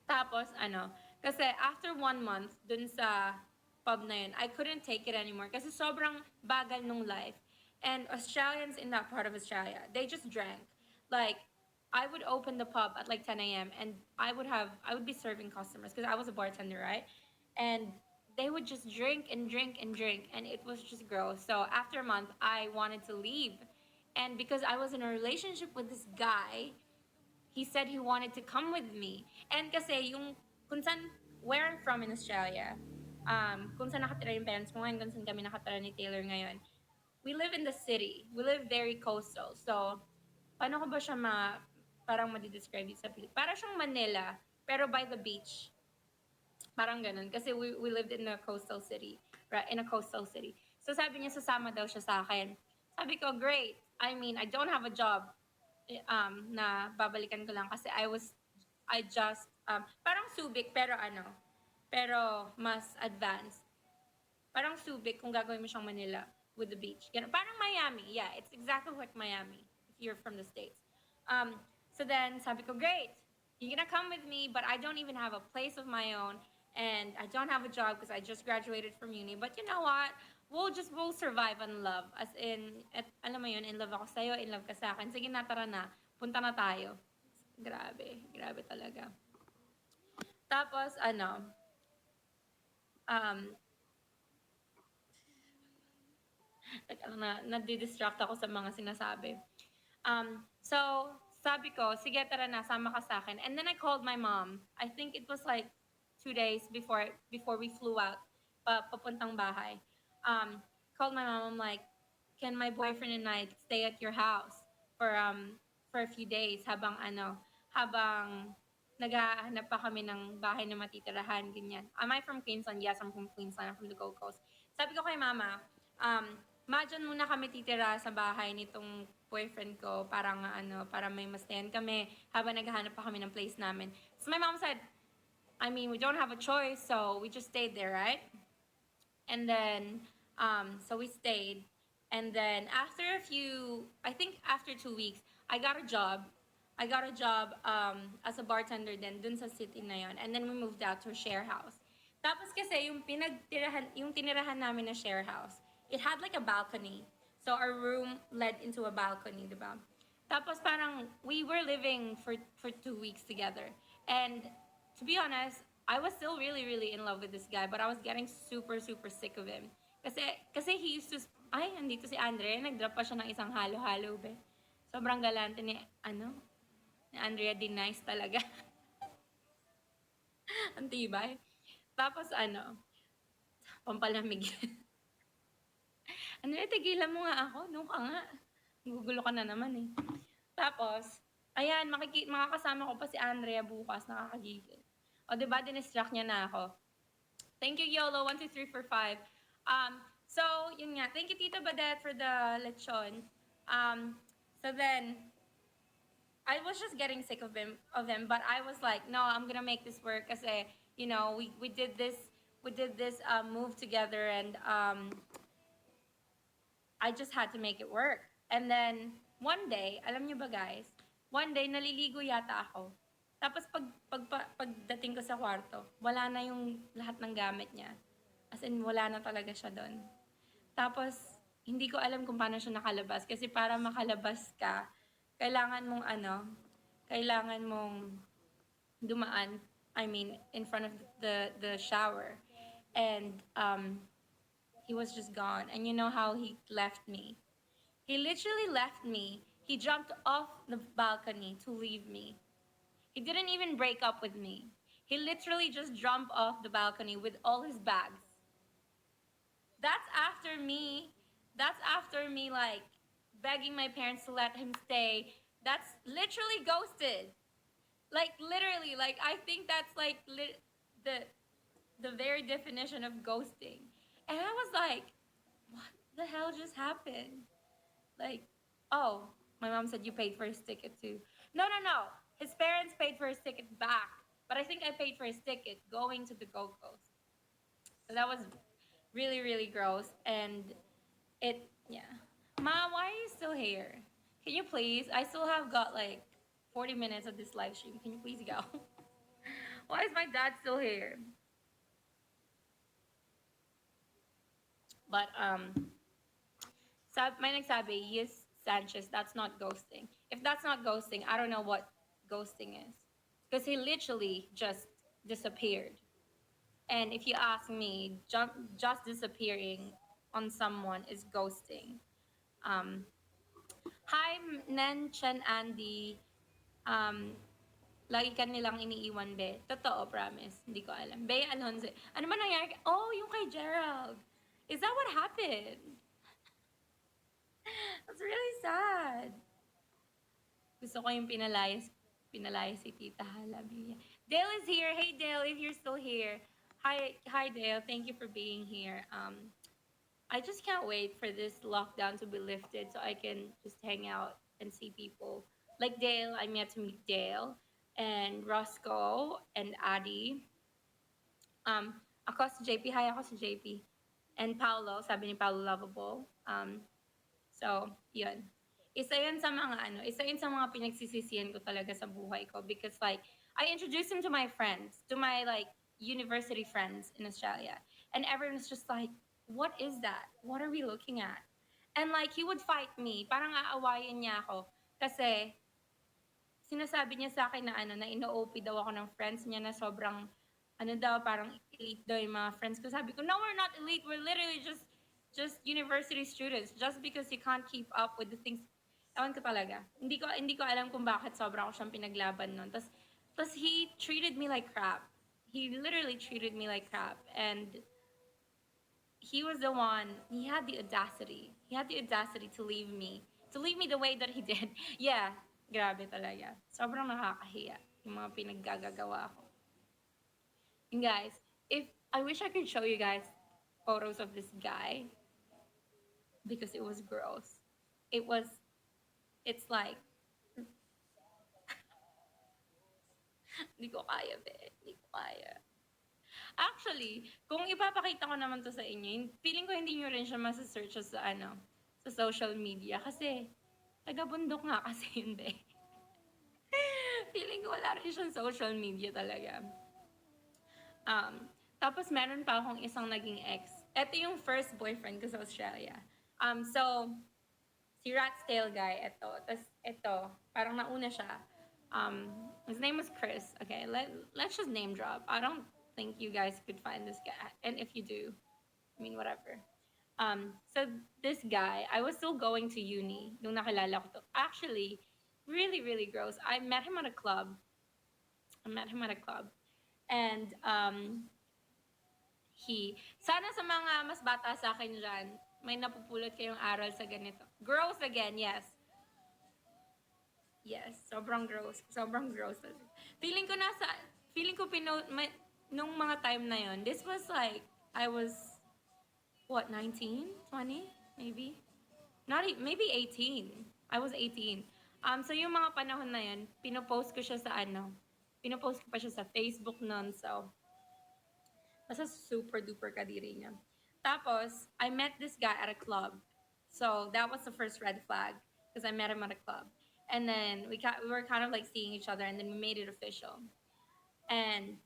Tapos, kasi after 1 month dun sa pub na yun, I couldn't take it anymore kasi sobrang bagal nung life. And Australians in that part of Australia, they just drank. Like, I would open the pub at like 10 a.m. and I would be serving customers because I was a bartender, right? And they would just drink and drink and drink, and it was just gross. So after a month, I wanted to leave. And because I was in a relationship with this guy, he said he wanted to come with me. And kasi yung kung saan, where I'm from in Australia, kung saan nakatira yung parents mo ngayon, kung saan kami nakatira ni Taylor ngayon, we live in the city. We live very coastal. So, paano ko ba siya parang madi-describe sa Pilipinas? Para siyang Manila, pero by the beach. Parang ganun. Kasi we lived in a coastal city. Right? In a coastal city. So, sabi niya, sasama daw siya sa akin. Sabi ko, great. I mean, I don't have a job na babalikan ko lang kasi I just, parang Subic, pero mas advanced. Parang Subic kung gagawin mo siyang Manila with the beach. Ganun. Parang Miami. Yeah, it's exactly like Miami if you're from the States. So then, sabi ko, great. You're gonna come with me, but I don't even have a place of my own, and I don't have a job because I just graduated from uni. But you know what? We'll survive on love. As in, alam mo yun, in love ako sa'yo, in love ka sa akin. Sige na, tara na. Punta na tayo. Grabe. Grabe talaga. Tapos, um, nadi-distract ako sa mga sinasabi. So, sabi ko, sige, tara na, sama ka sa akin. And then I called my mom. I think it was like 2 days before we flew out, papuntang bahay. Called my mom, I'm like, can my boyfriend and I stay at your house for a few days habang naghahanap pa kami ng bahay na matitirahan, ganyan. Am I from Queensland? Yes, I'm from Queensland. I'm from the Gold Coast. Sabi ko kay mama, dyan muna kami titira sa bahay nitong boyfriend ko para may mastayan kami habang naghahanap pa kami ng place namin. So my mom said, I mean, we don't have a choice, so we just stayed there, right? And then, so we stayed. And then I think after 2 weeks, I got a job. I got a job as a bartender then dun sa city na yon. And then we moved out to a share house. Tapos kasi yung tinirahan namin na share house, it had like a balcony. So our room led into a balcony, di ba? Tapos parang we were living for 2 weeks together. And to be honest, I was still really, really in love with this guy, but I was getting super, super sick of him. Kasi he used to, ay, andito si Andrea, nag-drop pa siya ng isang halo-halo, be. Sobrang galante ni Andrea, di nice talaga. Ang tibay. Tapos pampalamig. Andrea, tigilan mo nga ako. No ka nga. Gugulo ka na naman eh. Tapos, ayan, makakasama ko pa si Andrea bukas, nakakagigil. O, diba, dinistract niya na ako. Thank you, YOLO, 1, 2, 3, 4, 5. So, yun nga. Thank you, Tita Badet, for the lechon. So then, I was just getting sick of him, but I was like, no, I'm gonna make this work kasi, you know, we did this move together, and I just had to make it work. And then, one day, alam niyo ba guys, one day, naliligo yata ako. Tapos pagdating ko sa kwarto, wala na yung lahat ng gamit niya. As in, wala na talaga siya doon. Tapos, hindi ko alam kung paano siya nakalabas. Kasi para makalabas ka, kailangan mong dumaan, I mean, in front of the shower. And, he was just gone. And you know how he left me? He literally left me. He jumped off the balcony to leave me. He didn't even break up with me. He literally just jumped off the balcony with all his bags. That's after me. That's after me, like, begging my parents to let him stay. That's literally ghosted. Like, literally, like, I think that's like the very definition of ghosting. And I was like, what the hell just happened? Like, oh, my mom said you paid for his ticket too. No. His parents paid for his ticket back. But I think I paid for his ticket going to the Gold Coast. So that was really, really gross. And yeah. Mom, why are you still here? Can you please? I still have got like 40 minutes of this live stream. Can you please go? Why is my dad still here? But may nagsabi, Sanchez, that's not ghosting. If that's not ghosting, I don't know what ghosting is. Because he literally just disappeared. And if you ask me, just disappearing on someone is ghosting. Um, Hi, Nen, Chen, Andy. Um, Lagi ka nilang iniiwan, be. Totoo, promise. Hindi ko alam. Bea Alonso. Ano ba nangyari? Oh, yung kay Gerald. Is that what happened? That's really sad. Gusto ko yung pinalayas si Tita Hala. Dale is here. Hey, Dale, if you're still here. Hi, Dale. Thank you for being here. I just can't wait for this lockdown to be lifted so I can just hang out and see people. Like Dale, I'm yet to meet Dale and Roscoe and Addie. Ako si JP. Hi, ako si JP. And Paolo, sabi ni Paolo Lovable. So, yun. Isa yun sa mga pinagsisisihan ko talaga sa buhay ko because like, I introduced him to my friends, to my like university friends in Australia. And everyone's just like, what is that? What are we looking at? And like, he would fight me. Parang aawayin niya ako. Kasi, sinasabi niya sa akin na na ino-OP daw ako ng friends niya na sobrang, daw, parang elite daw yung mga friends ko. Sabi ko, no, we're not elite. We're literally just university students. Just because you can't keep up with the things. Ewan ko talaga. Hindi ko alam kung bakit sobrang ako siyang pinaglaban nun. Tas he treated me like crap. He literally treated me like crap. And he was the one, he had the audacity. He had the audacity to leave me. To leave me the way that he did. Yeah, grabe talaga. Sobrang nakakahiya yung mga pinaggagawa ko. And guys, if I wish I could show you guys photos of this guy because it was gross. It's like, hindi ko kaya, be. Hindi ko kaya. Actually, kung ipapakita ko naman to sa inyo, feeling ko hindi nyo rin siya masa-search sa sa social media. Kasi, taga-bundok nga kasi yun, be. Feeling ko wala rin siyang social media talaga. Tapos meron pa akong isang naging ex. Ito yung first boyfriend ko sa Australia. So, si Rat's Tail guy, ito. Tapos ito, parang nauna siya. His name was Chris. Okay, let's just name drop. I don't think you guys could find this guy. And if you do, I mean, whatever. So this guy, I was still going to uni nung nakilala ko to. Actually, really, really gross. I met him at a club. And sana sa mga mas bata sa akin dyan, may napupulot kayong aral sa ganito. Gross again, yes. Yes, sobrang gross. Sobrang gross. Feeling ko nung mga time na yon, this was like, I was, what, 19? 20? Maybe? Maybe 18. I was 18. So yung mga panahon na yun, pinopost ko pa siya sa Facebook nun, so, basta super duper kadiri niya. Tapos, I met this guy at a club. So, that was the first red flag, because I met him at a club. And then, we were kind of like seeing each other, and then we made it official. And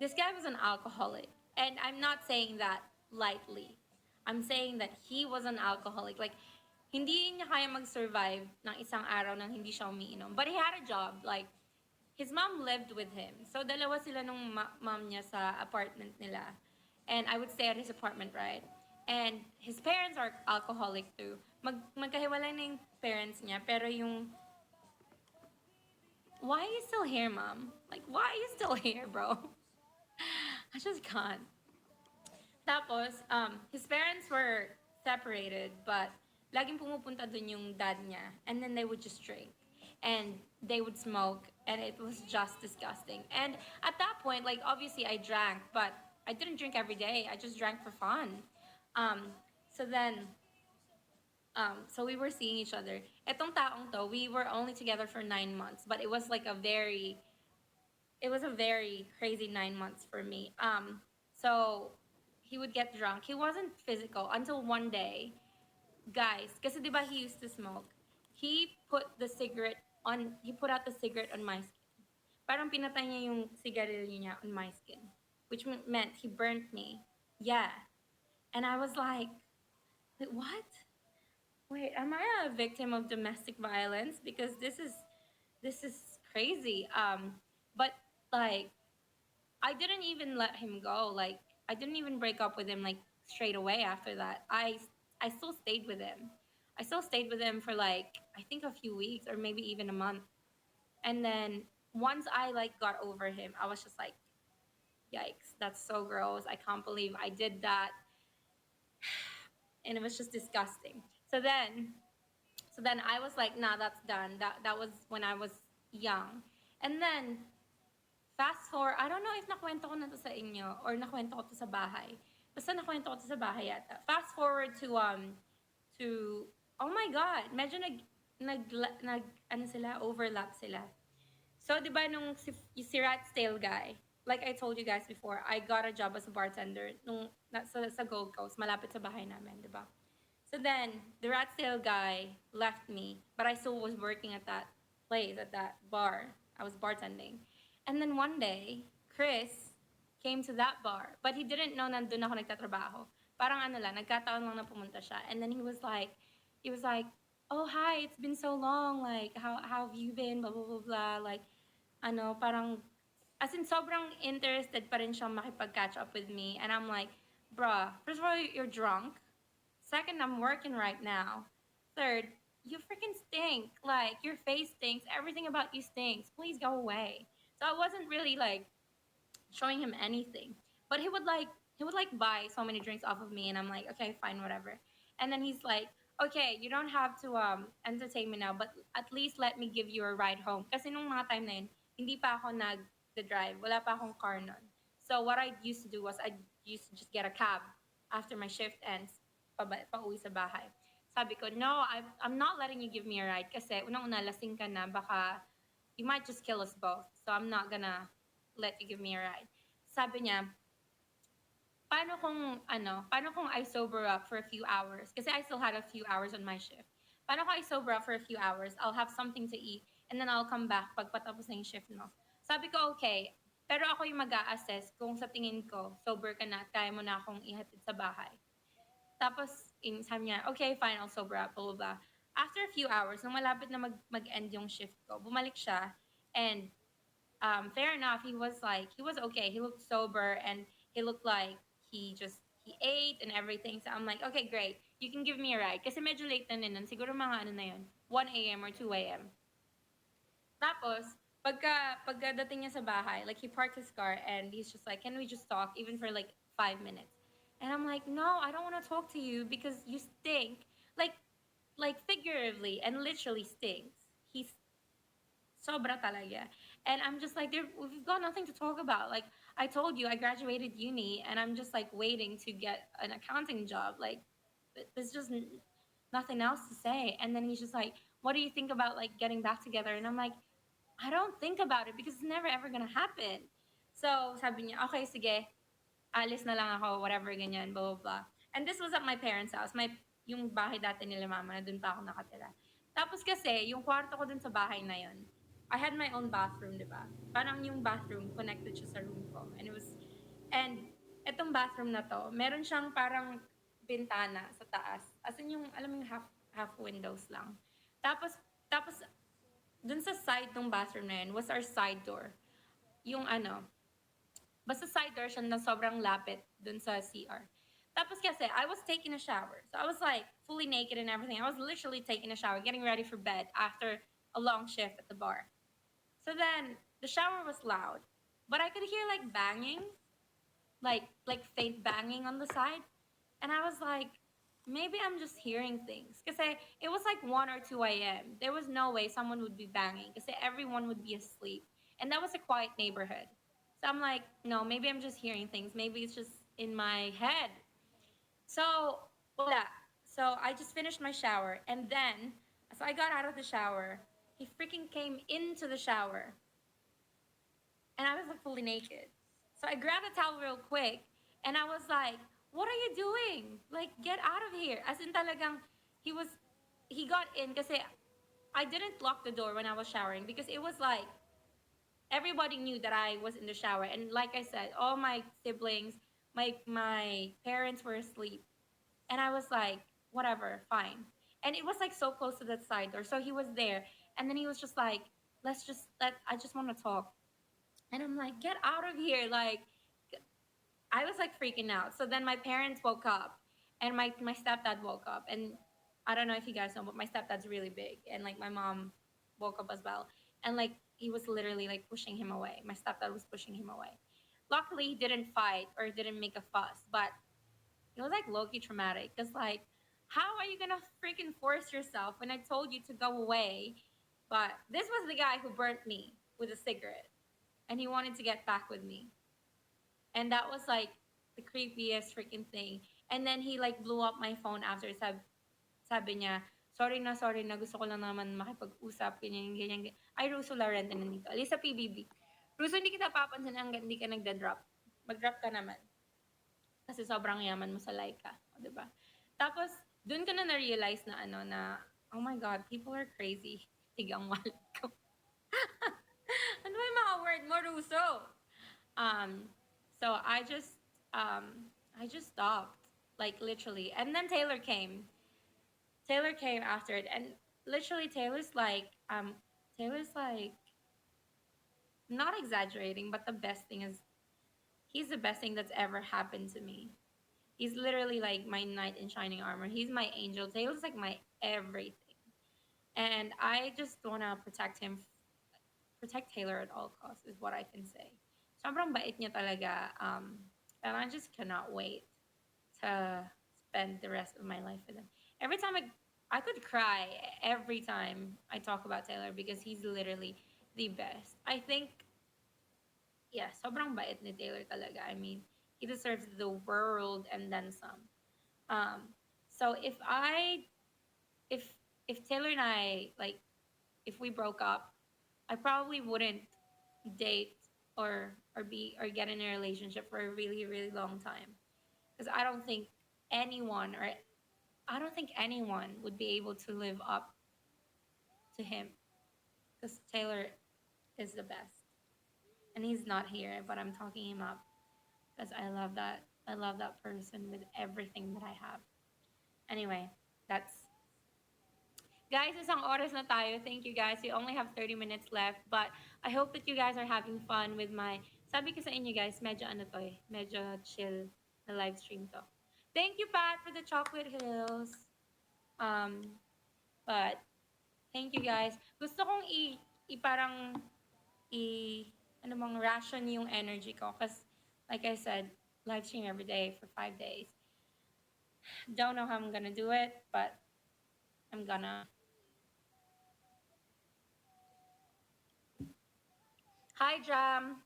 this guy was an alcoholic. And I'm not saying that lightly. I'm saying that he was an alcoholic. Like, hindi niya kaya mag-survive ng isang araw nang hindi siya umiinom. But he had a job. Like, his mom lived with him. So, dalawa sila nung mom niya sa apartment nila. And I would stay at his apartment, right? And his parents are alcoholic too. Magkahiwalay na yung parents niya. Pero yung, why are you still here, mom? Like, why are you still here, bro? I just can't. Tapos, his parents were separated, but laging pumupunta dun yung dad niya. And then they would just drink. And they would smoke. And it was just disgusting. And at that point, like, obviously I drank, but I didn't drink every day. I just drank for fun. So then, so we were seeing each other. Etong taong to, we were only together for 9 months, but it was like a very crazy 9 months for me. So he would get drunk. He wasn't physical until one day, guys, kasi diba he used to smoke. He put out the cigarette on my skin. Parang pinatay niya yung cigarillo niya on my skin, which meant he burnt me. Yeah. And I was like, wait, what? Wait, am I a victim of domestic violence? Because this is crazy. But like I didn't even let him go. Like I didn't even break up with him like straight away after that. I still stayed with him. I still stayed with him for like I think a few weeks or maybe even a month. And then once I like got over him, I was just like, yikes, that's so gross. I can't believe I did that. And it was just disgusting. So then I was like, nah, that's done. That was when I was young. And then fast forward, I don't know if nakwento ko na to sa inyo or nakwento ko to sa bahay. Basta nakwento ko to sa bahay yata. Fast forward to oh my god, medyo nag ano sila, overlap sila. So, di ba nung si Rat's Tail guy, like I told you guys before, I got a job as a bartender sa Gold Coast, malapit sa bahay namin, di ba? So then, the Rat's Tail guy left me, but I still was working at that place, at that bar. I was bartending. And then one day, Chris came to that bar, but he didn't know nandun ako nagtatrabaho. Parang ano lang, nagkataon lang na pumunta siya. And then he was like, oh, hi, it's been so long. Like, how have you been? Blah, blah, blah, blah. Like, ano, parang, as in, sobrang interested pa rin siyang makipag-catch up with me. And I'm like, bruh, first of all, you're drunk. Second, I'm working right now. Third, you freaking stink. Like, your face stinks. Everything about you stinks. Please go away. So I wasn't really like showing him anything. But he would like buy so many drinks off of me and I'm like, okay, fine, whatever. And then he's like, okay, you don't have to entertain me now, but at least let me give you a ride home. Kasi nung mga time na yun, hindi pa ako nag-drive. Wala pa akong car nun. So what I used to do was I used to just get a cab after my shift ends, pauwi sa bahay. Sabi ko, no, I'm not letting you give me a ride kasi unang-una, lasing ka na, baka you might just kill us both. So I'm not gonna let you give me a ride. Sabi niya, paano kung I sober up for a few hours? Kasi I still had a few hours on my shift. Paano kung I sober up for a few hours? I'll have something to eat and then I'll come back pag patapos na yung shift no. Sabi ko, okay. Pero ako yung mag-a-assess kung sa tingin ko, sober ka na at kaya mo na akong ihatid sa bahay. Tapos, sabi niya, okay, fine, I'll sober up, blah, blah, blah. After a few hours, nung malapit na mag-end yung shift ko, bumalik siya and fair enough, he was okay. He looked sober and he looked like he ate and everything. So I'm like, okay, great. You can give me a ride. Kasi medyo late na nun. Siguro mga ano na yun, 1 a.m. or 2 a.m. Tapos, pagdating niya sa bahay, like he parked his car and he's just like, can we just talk even for like 5 minutes? And I'm like, no, I don't want to talk to you because you stink. Like, like figuratively and literally stinks. He's sobra talaga. And I'm just like, we've got nothing to talk about. Like, I told you, I graduated uni and I'm just like waiting to get an accounting job. Like, there's just nothing else to say. And then he's just like, what do you think about like getting back together? And I'm like, I don't think about it because it's never ever gonna happen. So sabi niya, okay, sige, alis na lang ako, whatever, ganyan, blah, blah, blah. And this was at my parents' house. Yung bahay dati nila mama, na dun pa ako nakatira. Tapos kasi, yung kwarto ko dun sa bahay na yun, I had my own bathroom, di ba? Parang yung bathroom, connected siya sa room ko. And etong bathroom na to, meron siyang parang bintana sa taas. As in yung, alam mo yung half windows lang. Tapos, tapos, dun sa side ng bathroom na yun, was our side door. Yung ano, basta side door siya na sobrang lapit dun sa CR. Tapos kasi, I was taking a shower. So I was like fully naked and everything. I was literally taking a shower, getting ready for bed after a long shift at the bar. So then the shower was loud, but I could hear like banging, like faint banging on the side. And I was like, maybe I'm just hearing things. Because it was like 1 or 2 a.m. There was no way someone would be banging because everyone would be asleep. And that was a quiet neighborhood. So I'm like, no, maybe I'm just hearing things. Maybe it's just in my head. So, wala. So I just finished my shower. And then, so I got out of the shower. He freaking came into the shower. And I was like fully naked. So I grabbed a towel real quick. And I was like, what are you doing? Like, get out of here. As in talagang, he was, he got in kasi I didn't lock the door when I was showering because it was like, everybody knew that I was in the shower. And like I said, all my siblings, my parents were asleep. And I was like, whatever, fine. And it was like so close to that side door. So he was there. And then he was just like, I just want to talk. And I'm like, get out of here. Like, I was like freaking out. So then my parents woke up and my stepdad woke up. And I don't know if you guys know, but my stepdad's really big. And like my mom woke up as well. And like he was literally like pushing him away. My stepdad was pushing him away. Luckily, he didn't fight or didn't make a fuss, but it was like low key traumatic. Because like, how are you gonna freaking force yourself when I told you to go away? But this was the guy who burnt me with a cigarette, and he wanted to get back with me, and that was like the creepiest freaking thing. And then he like blew up my phone after. Sabi niya, sorry na, gusto ko lang naman makipag-usap, ganyan, ganyan. Ay, Russo Larente nandito. Alisa PBB. Russo, hindi kita papansin hanggang hindi ka nagda-drop. Mag-drop ka naman. Kasi sobrang yaman mo sa Laika. O, diba? Tapos, dun ko na na-realize na ano na, oh my God, people are crazy. Tigang wallet ko. Ano ba yung mga word mo, Russo? Um, so I just stopped, like literally. And then Taylor came. Taylor came after it, and literally Taylor's like not exaggerating, but the best thing is he's the best thing that's ever happened to me. He's literally like my knight in shining armor. He's my angel. Taylor's like my everything, and I just wanna protect Taylor at all costs is what I can say. Sobrang bait niya talaga. And I just cannot wait to spend the rest of my life with him. Every time I could cry every time I talk about Taylor because he's literally the best. I think, yeah, sobrang bait ni Taylor talaga. I mean, he deserves the world and then some. Um, so if if Taylor and I like if we broke up, I probably wouldn't date or get in a relationship for a really really long time because anyone or I don't think anyone would be able to live up to him because Taylor is the best. And he's not here, but I'm talking him up because I love that person with everything that I have. Anyway, that's guys, isang oras na tayo. Thank you guys. We only have 30 minutes left, but I hope that you guys are having fun with my sabi ko sa inyo guys, medyo ano to eh, medyo chill na live stream to. Thank you, Pat, for the chocolate hills. Um, but thank you guys. Gusto kong parang i ano bang ration yung energy ko cuz like I said, live stream every day for 5 days. Don't know how I'm gonna do it, but I'm gonna. Hi, Jam.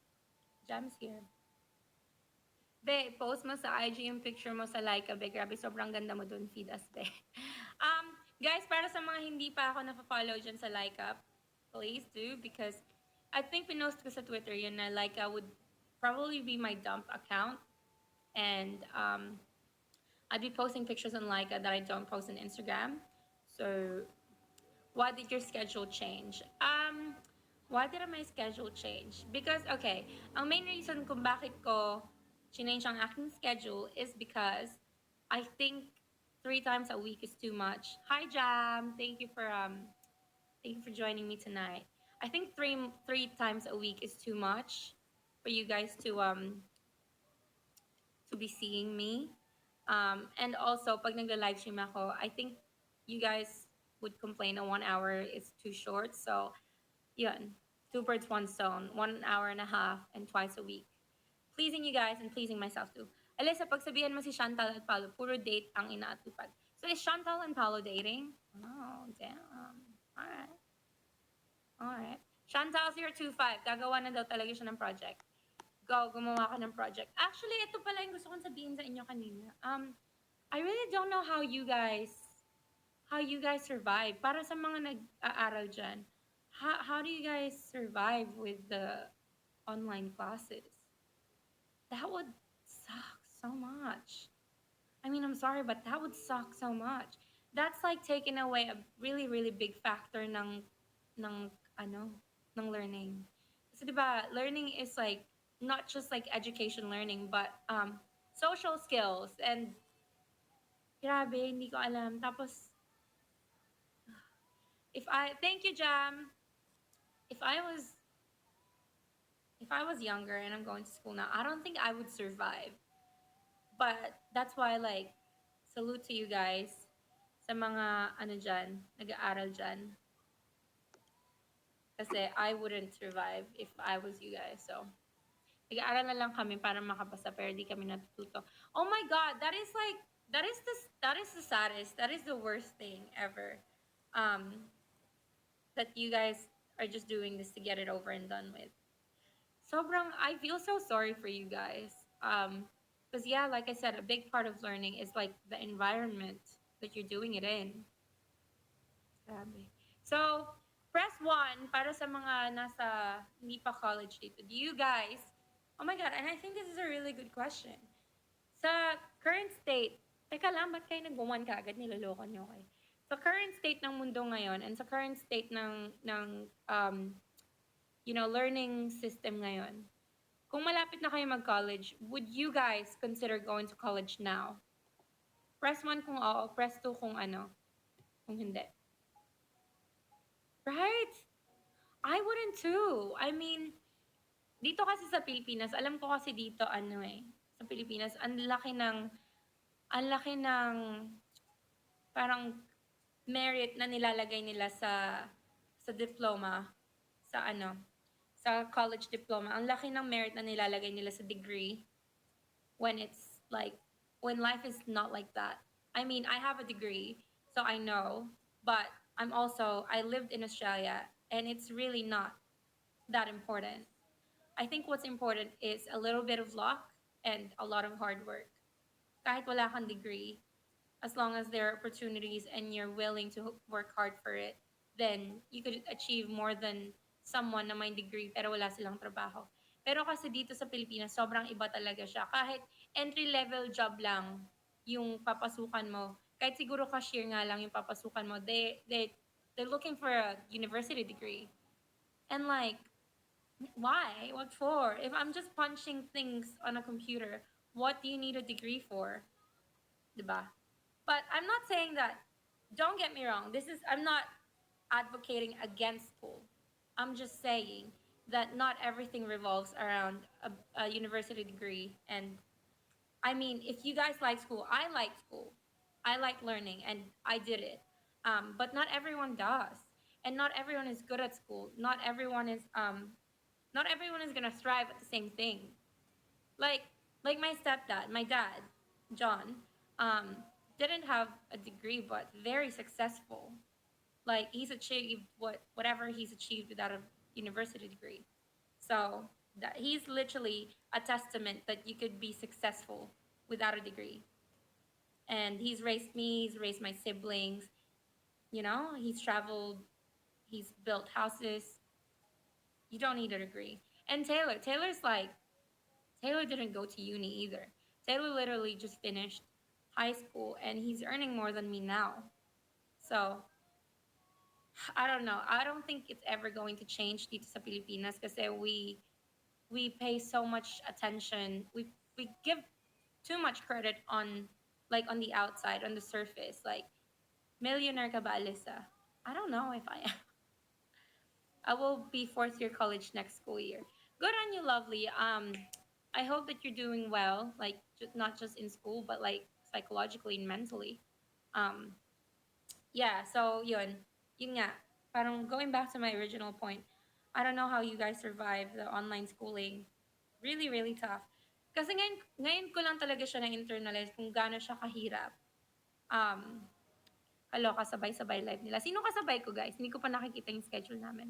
Jam's here. Be, post mo sa IG yung picture mo sa Laika, be. Grabe, sobrang ganda mo dun. Feed us, be. Guys, para sa mga hindi pa ako na-follow dyan sa Laika, please do because I think pinost ko sa Twitter yun na Laika would probably be my dump account. And I'd be posting pictures on Laika that I don't post on Instagram. So, why did your schedule change? Why did my schedule change? Because, okay, ang main reason kung bakit ko change ang aking schedule is because I think 3 times a week is too much. Hi, Jam. Thank you for joining me tonight. I think three times a week is too much for you guys to be seeing me. And also, pag nagla-live stream ako, I think you guys would complain na 1 hour is too short. So, yun. Two birds, one stone. 1 hour and a half and twice a week. Pleasing you guys and pleasing myself too. Alyssa, pagsabihan mo si Chantal at Paolo, puro date ang inaatupag. So, is Chantal and Paolo dating? Oh, damn. Alright. Alright. Chantal 025, gagawa na daw talaga siya ng project. Go, gumawa ka ng project. Actually, ito pala yung gusto kong sabihin sa inyo kanina. I really don't know how you guys survive. Para sa mga nag-aaral dyan, how do you guys survive with the online classes? That would suck so much. I mean, I'm sorry, but that would suck so much. That's like taking away a really, really big factor ng ano, ng learning. Kasi diba, learning is like not just like education learning, but social skills and grabe, hindi ko alam. Tapos If I thank you, Jam. If I was if I was younger and I'm going to school now, I don't think I would survive. But that's why like salute to you guys sa mga ano diyan, nag-aaral diyan kasi I wouldn't survive if I was you guys. So, nag-aaral na lang kami para makapasa pero di kami natututo. Oh my god, that is the saddest, that is the worst thing ever. Um that you guys are just doing this to get it over and done with. Sobrang, I feel so sorry for you guys. Because yeah, like I said, a big part of learning is like the environment that you're doing it in. Grabe. So, press 1 para sa mga nasa hindi pa college dito. Do you guys, oh my God, and I think this is a really good question. Sa current state, teka lang, ba't kayo nag-1 ka agad? Niloloko niyo kayo. Sa current state ng mundo ngayon and sa current state ng learning system ngayon, kung malapit na kayo mag-college, would you guys consider going to college now? Press 1 kung oo, press 2 kung ano, kung hindi. Right? I wouldn't too. I mean, dito kasi sa Pilipinas, alam ko kasi dito ano eh, sa Pilipinas, ang laki ng parang merit na nilalagay nila sa diploma, sa ano, sa college diploma. Ang laki ng merit na nilalagay nila sa degree when it's like when life is not like that. I mean, I have a degree, so I know, but I lived in Australia and it's really not that important. I think what's important is a little bit of luck and a lot of hard work. Kahit wala kang degree, as long as there are opportunities and you're willing to work hard for it, then you could achieve more than someone na may degree pero wala silang trabaho. Pero kasi dito sa Pilipinas, sobrang iba talaga siya. Kahit entry-level job lang yung papasukan mo, kahit siguro cashier nga lang yung papasukan mo, they're looking for a university degree. And like, why? What for? If I'm just punching things on a computer, what do you need a degree for? Diba? But I'm not saying that, don't get me wrong, I'm not advocating against school. I'm just saying that not everything revolves around a university degree. And I mean, if you guys like school, I like school. I like learning and I did it. But not everyone does. And not everyone is good at school. Not everyone is gonna thrive at the same thing. Like like my stepdad, my dad, John, um, didn't have a degree but very successful. Like he's achieved whatever he's achieved without a university degree. So that he's literally a testament that you could be successful without a degree. And he's raised me, he's raised my siblings, he's traveled, he's built houses. You don't need a degree. And Taylor didn't go to uni either. Taylor literally just finished high school and he's earning more than me now. So, I don't know. I don't think it's ever going to change dito sa Pilipinas kasi we pay so much attention. We give too much credit on the outside, on the surface. Like, millionaire ka ba, Alyssa? I don't know if I am. I will be fourth year college next school year. Good on you, lovely. I hope that you're doing well, like not just in school, but like psychologically and mentally. Um, yeah. So yun nga. Parang going back to my original point, I don't know how you guys survive the online schooling. Really, really tough. Kasi ngayon ko lang talaga siya na-internalize kung gaano siya kahirap. Um, Kaloka, sabay-sabay live nila. Sino kasabay ko, guys? Hindi ko pa nakikita yung schedule namin.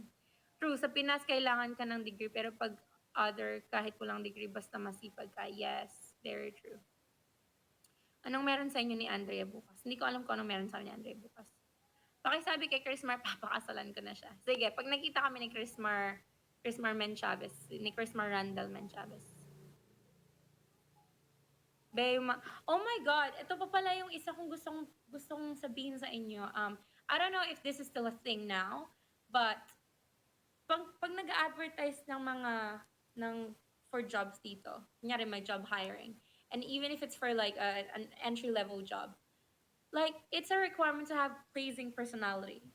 True, sa Pinas, kailangan ka ng degree. Pero pag other, kahit walang degree, basta masipag ka. Yes, very true. Anong meron sa inyo ni Andrea bukas? Hindi ko alam kung anong meron sa inyo ni Andrea bukas. Pakisabi kay Chrismar, papakasalan ko na siya. Sige, pag nakita kami ni Chrismar Men Chavez, ni Chrismar Randall Men Chavez. Oh my God, ito pa pala yung isa kong gustong sabihin sa inyo. I don't know if this is still a thing now, but pag nag-advertise ng for jobs dito, kunyari may job hiring, and even if it's for like an entry level job, like it's a requirement to have pleasing personality.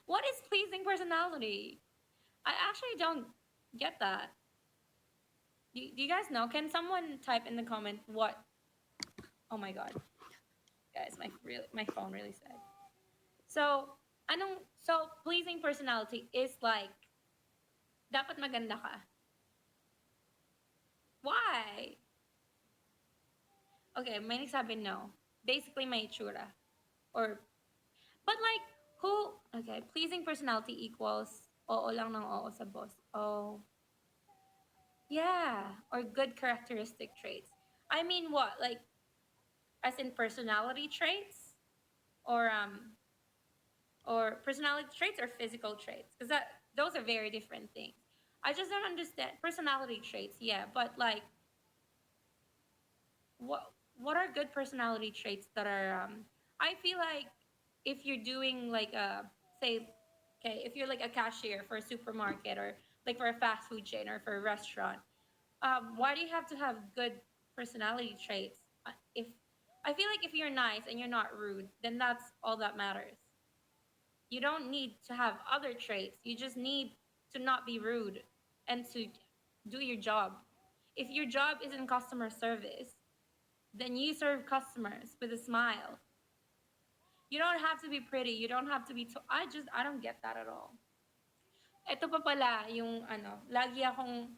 What is pleasing personality? I actually don't get that. Do you guys know? Can someone type in the comment what? Oh my god, guys, my phone really said. So, so pleasing personality is like dapat maganda ka. Why? Okay, may nagsabi no. Basically, may itsura. Or, but like, who, okay, pleasing personality equals oo lang ng oo sa boss. Oh, yeah. Or good characteristic traits. I mean, what? Like, as in personality traits? Or personality traits or physical traits? Because those are very different things. I just don't understand personality traits, yeah, but like what are good personality traits that are I feel like if you're doing like a say okay, if you're like a cashier for a supermarket or like for a fast food chain or for a restaurant, why do you have to have good personality traits? If I feel like if you're nice and you're not rude, then that's all that matters. You don't need to have other traits. You just need to not be rude and to do your job. If your job is in customer service, then you serve customers with a smile. You don't have to be pretty. You don't have to be. I don't get that at all. Ito pa pala yung lagi akong.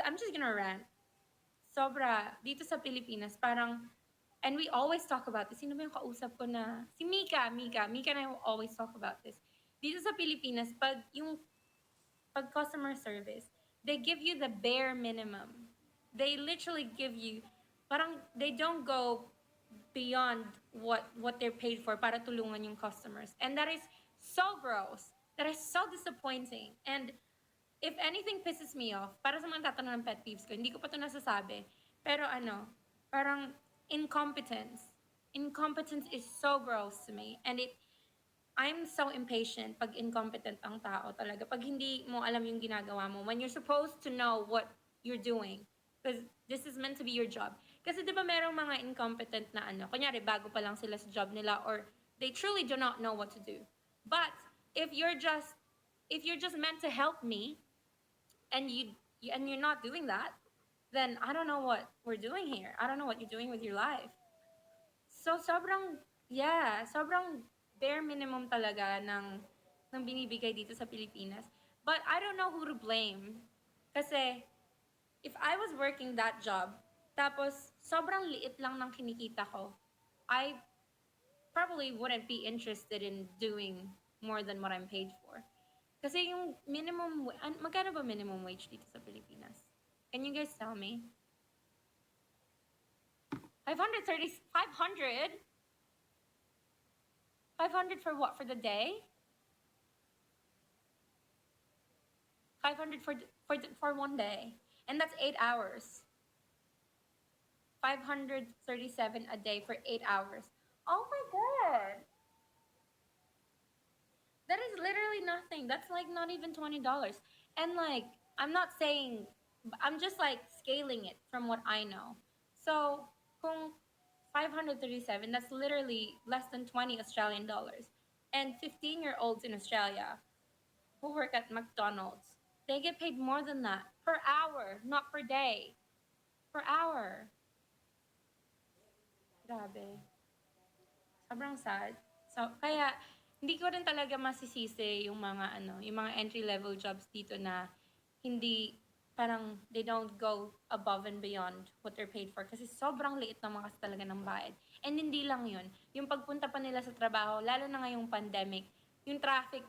I'm just gonna rant. Sobra dito sa Pilipinas, parang, and we always talk about this. Sino ba yung kausap ko na si Mika and I always talk about this. Dito sa Pilipinas, pag customer service, they give you the bare minimum. They literally give you, parang they don't go beyond what they're paid for para tulungan yung customers. And that is so gross. That is so disappointing. And if anything pisses me off, para sa mga tatanong ng pet peeves ko, hindi ko pa ito nasasabi. Pero parang incompetence. Incompetence is so gross to me. And I'm so impatient pag incompetent ang tao talaga. Pag hindi mo alam yung ginagawa mo. When you're supposed to know what you're doing. Because this is meant to be your job. Kasi di ba merong mga incompetent na kunyari bago pa lang sila sa job nila or they truly do not know what to do. But if you're just meant to help me and you're not doing that, then I don't know what we're doing here. I don't know what you're doing with your life. So sobrang sobrang bare minimum talaga ng binibigay dito sa Pilipinas. But I don't know who to blame. Kasi if I was working that job, tapos sobrang liit lang ng kinikita ko, I probably wouldn't be interested in doing more than what I'm paid for. Kasi yung magkano ba minimum wage dito sa Pilipinas? Can you guys tell me? 530, 500? 500 for what? For the day? 500 for one day. And that's 8 hours. 537 a day for 8 hours. Oh my god. That is literally nothing. That's like not even $20. And like, I'm not saying, I'm just like scaling it from what I know. So, kung 537, that's literally less than 20 Australian dollars. And 15-year-olds in Australia who work at McDonald's, they get paid more than that per hour, not per day. Per hour. Grabe. Sobrang sad. So, kaya, hindi ko rin talaga masisisi yung mga yung mga entry-level jobs dito na hindi, parang they don't go above and beyond what they're paid for kasi sobrang liit naman kasi talaga ng bayad. And hindi lang yun. Yung pagpunta pa nila sa trabaho, lalo na ngayong pandemic, yung traffic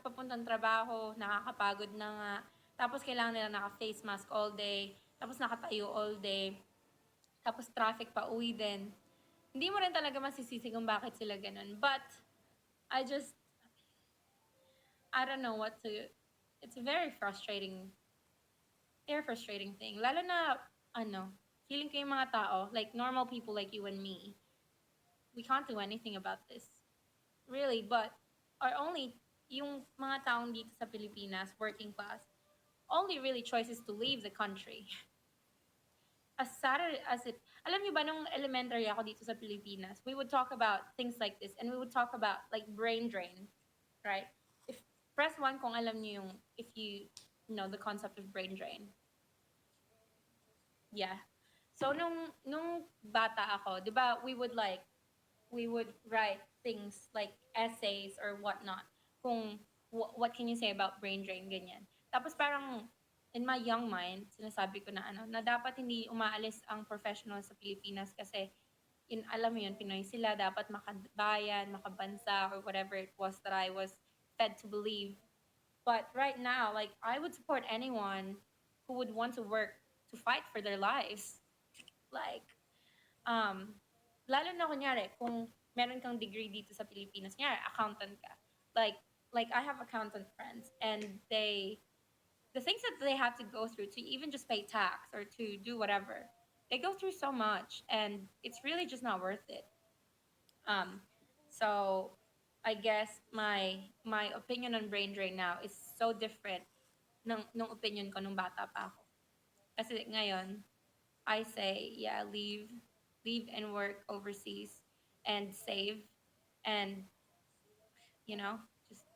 papuntang trabaho, nakakapagod na nga. Tapos kailangan nila naka-face mask all day. Tapos nakatayo all day. Tapos traffic pa uwi din. Hindi mo rin talaga masisisi kung bakit sila ganun. But, I don't know what to, it's a very frustrating thing. Lalo na, feeling ko yung mga tao, like normal people like you and me, we can't do anything about this. Really, but our only, yung mga taong dito sa Pilipinas, working class, only really choice is to leave the country. As sad as it, Alam niyo ba, nung elementary ako dito sa Pilipinas, we would talk about things like this, and we would talk about like brain drain, right? If press one kung alam niyo yung, if you know the concept of brain drain. Yeah. So nung bata ako, 'di ba, we would write things like essays or whatnot. Kung what can you say about brain drain, ganyan. Tapos parang in my young mind, sinasabi ko na ano, na dapat hindi umaalis ang professional sa Pilipinas kasi alam mo yun, Pinoy sila, dapat makabayan, makabansa, or whatever it was that I was fed to believe. But right now, like, I would support anyone who would want to work to fight for their lives. Like, um, lalo na kunyari, kung meron kang degree dito sa Pilipinas, kunyari, accountant ka. Like, I have accountant friends, and the things that they have to go through to even just pay tax or to do whatever, they go through so much, and it's really just not worth it. Um, so I guess my opinion on brain drain now is so different nung opinion ko nung bata pa ako. Kasi ngayon, I say, yeah, leave and work overseas and save, and just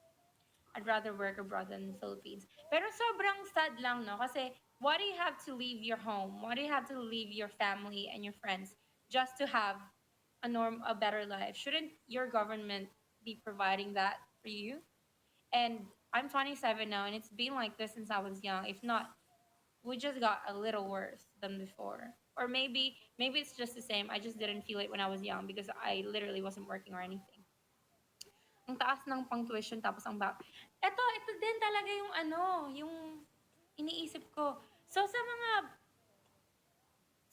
I'd rather work abroad than in the Philippines. Pero sobrang sad lang, no? Kasi why do you have to leave your home? Why do you have to leave your family and your friends just to have a better life? Shouldn't your government be providing that for you? And I'm 27 now, and it's been like this since I was young. If not, we just got a little worse than before. Or maybe it's just the same. I just didn't feel it when I was young because I literally wasn't working or anything. Ang taas ng pang-tuition tapos ang back. Ito din talaga yung ano, yung iniisip ko. So sa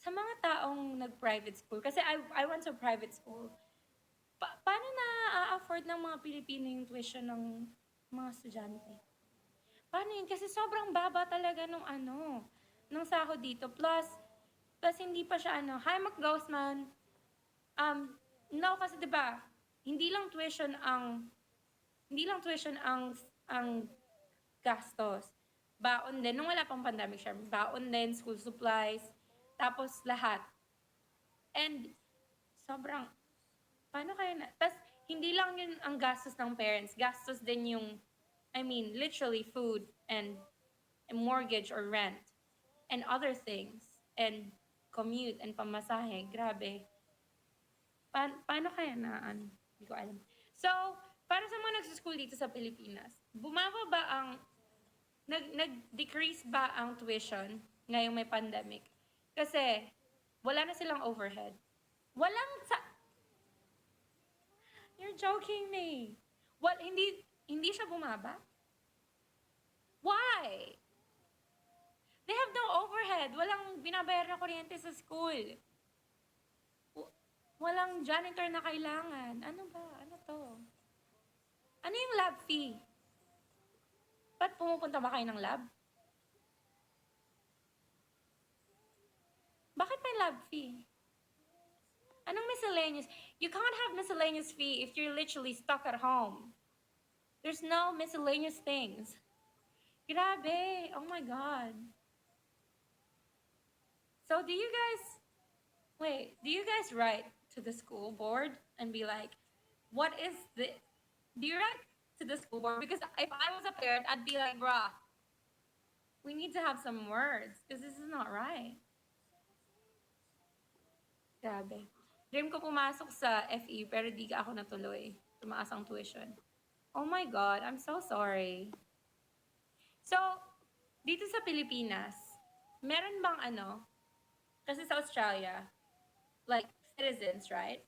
mga taong nag-private school, kasi I went to private school. Paano na-afford ng mga Pilipino yung tuition ng mga estudyante? Paano yun? Kasi sobrang baba talaga nung sahod dito. Plus hindi pa siya hi Mac Ghostman. No, kasi 'di ba, hindi lang tuition ang ang gastos. Baon din nung wala pang pandemic siya. Baon din, school supplies, tapos lahat. And sobrang paano kaya na? Tas hindi lang yun ang gastos ng parents. Gastos din yung, I mean, literally food and mortgage or rent and other things and commute and pamasahe. Grabe. Paano kaya na hindi ko alam. So, para sa mga nagsuschool dito sa Pilipinas, bumaba ba nag-decrease ba ang tuition ngayong may pandemic? Kasi, wala na silang overhead. Walang You're joking me. Hindi siya bumaba? Why? They have no overhead. Walang binabayar na kuryente sa school. Walang janitor na kailangan. Ano ba? Ano to? Ano yung lab fee? Ba't pumupunta ba kayo ng lab? Bakit may lab fee? Anong miscellaneous? You can't have miscellaneous fee if you're literally stuck at home. There's no miscellaneous things. Grabe. Oh my God. So do you guys write to the school board and be like, what is the, do you write to the school board? Because if I was a parent, I'd be like, bruh, we need to have some words because this is not right. Grabe. Dream ko pumasok sa FE pero di ka ako natuloy. Tumaas ang tuition. Oh my God, I'm so sorry. So, dito sa Pilipinas, meron bang kasi sa Australia, like citizens, right?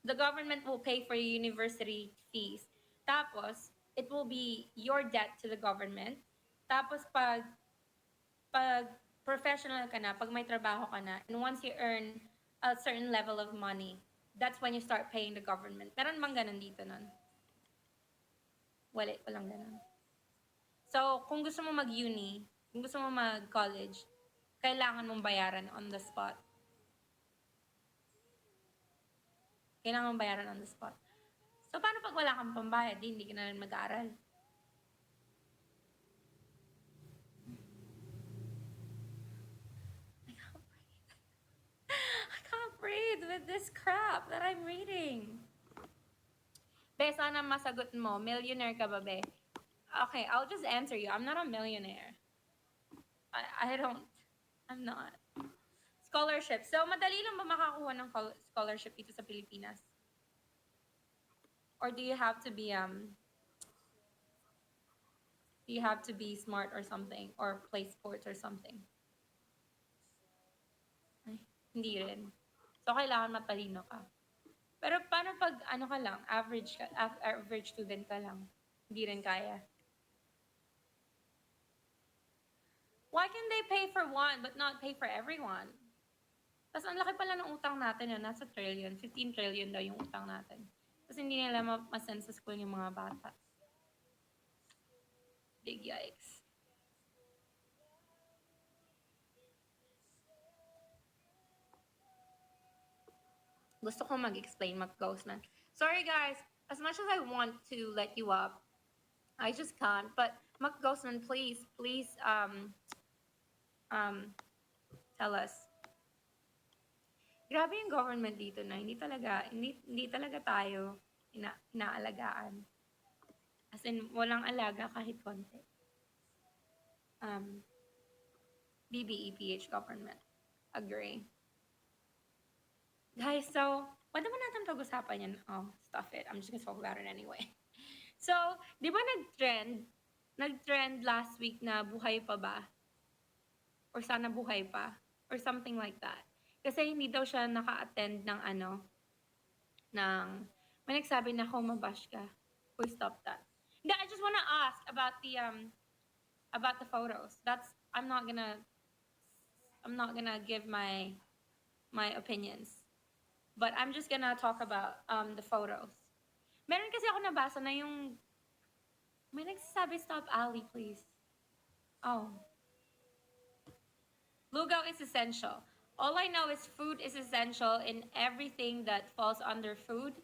The government will pay for your university fees. Tapos, it will be your debt to the government. Tapos pag professional ka na, pag may trabaho ka na, and once you earn a certain level of money, that's when you start paying the government. Meron bang ganun dito nun? Walang ganun. So, kung gusto mo mag-uni, kung gusto mo mag-college, kailangan mong bayaran on the spot. Kailangan mong bayaran on the spot. So, paano pag wala kang pambayad? Hindi ka na rin mag-aaral. read with this crap that I'm reading. Be, sana masagot mo. Millionaire ka ba, be? Okay, I'll just answer you. I'm not a millionaire. I don't. I'm not. Scholarship. So, madali lang ba makakuha ng scholarship dito sa Pilipinas? Or do you have to be smart or something? Or play sports or something? Ay, hindi rin. So, kailangan matalino ka. Pero paano pag ano ka lang, average student ka lang? Hindi rin kaya. Why can they pay for one but not pay for everyone? Tapos ang laki pala ng utang natin yun, nasa trillion, 15 trillion daw yung utang natin. Tapos hindi nila ma-send sa school yung mga bata. Big yikes. Gusto ko mag-explain, mag-ghost na. Sorry guys, as much as I want to let you up, I just can't. But Mac Ghostman, please, tell us. Grabe yung government dito na hindi talaga tayo inaalagaan. As in, walang alaga kahit konti. BBEPH government. Agree. Guys, so, pwede mo natin pag-usapan yan? Oh, stuff it. I'm just gonna talk about it anyway. So, di ba nag-trend last week na buhay pa ba? Or sana buhay pa? Or something like that. Kasi hindi daw siya naka-attend ng may nagsabi na mabash ka. Uy, stop that. Hindi, I just wanna ask about the photos. I'm not gonna give my opinions. But I'm just gonna talk about the photos. Meron kasi ako nabasa na yung may nagsasabi, stop Ali, please. Oh. Lugaw is essential. All I know is food is essential in everything that falls under food.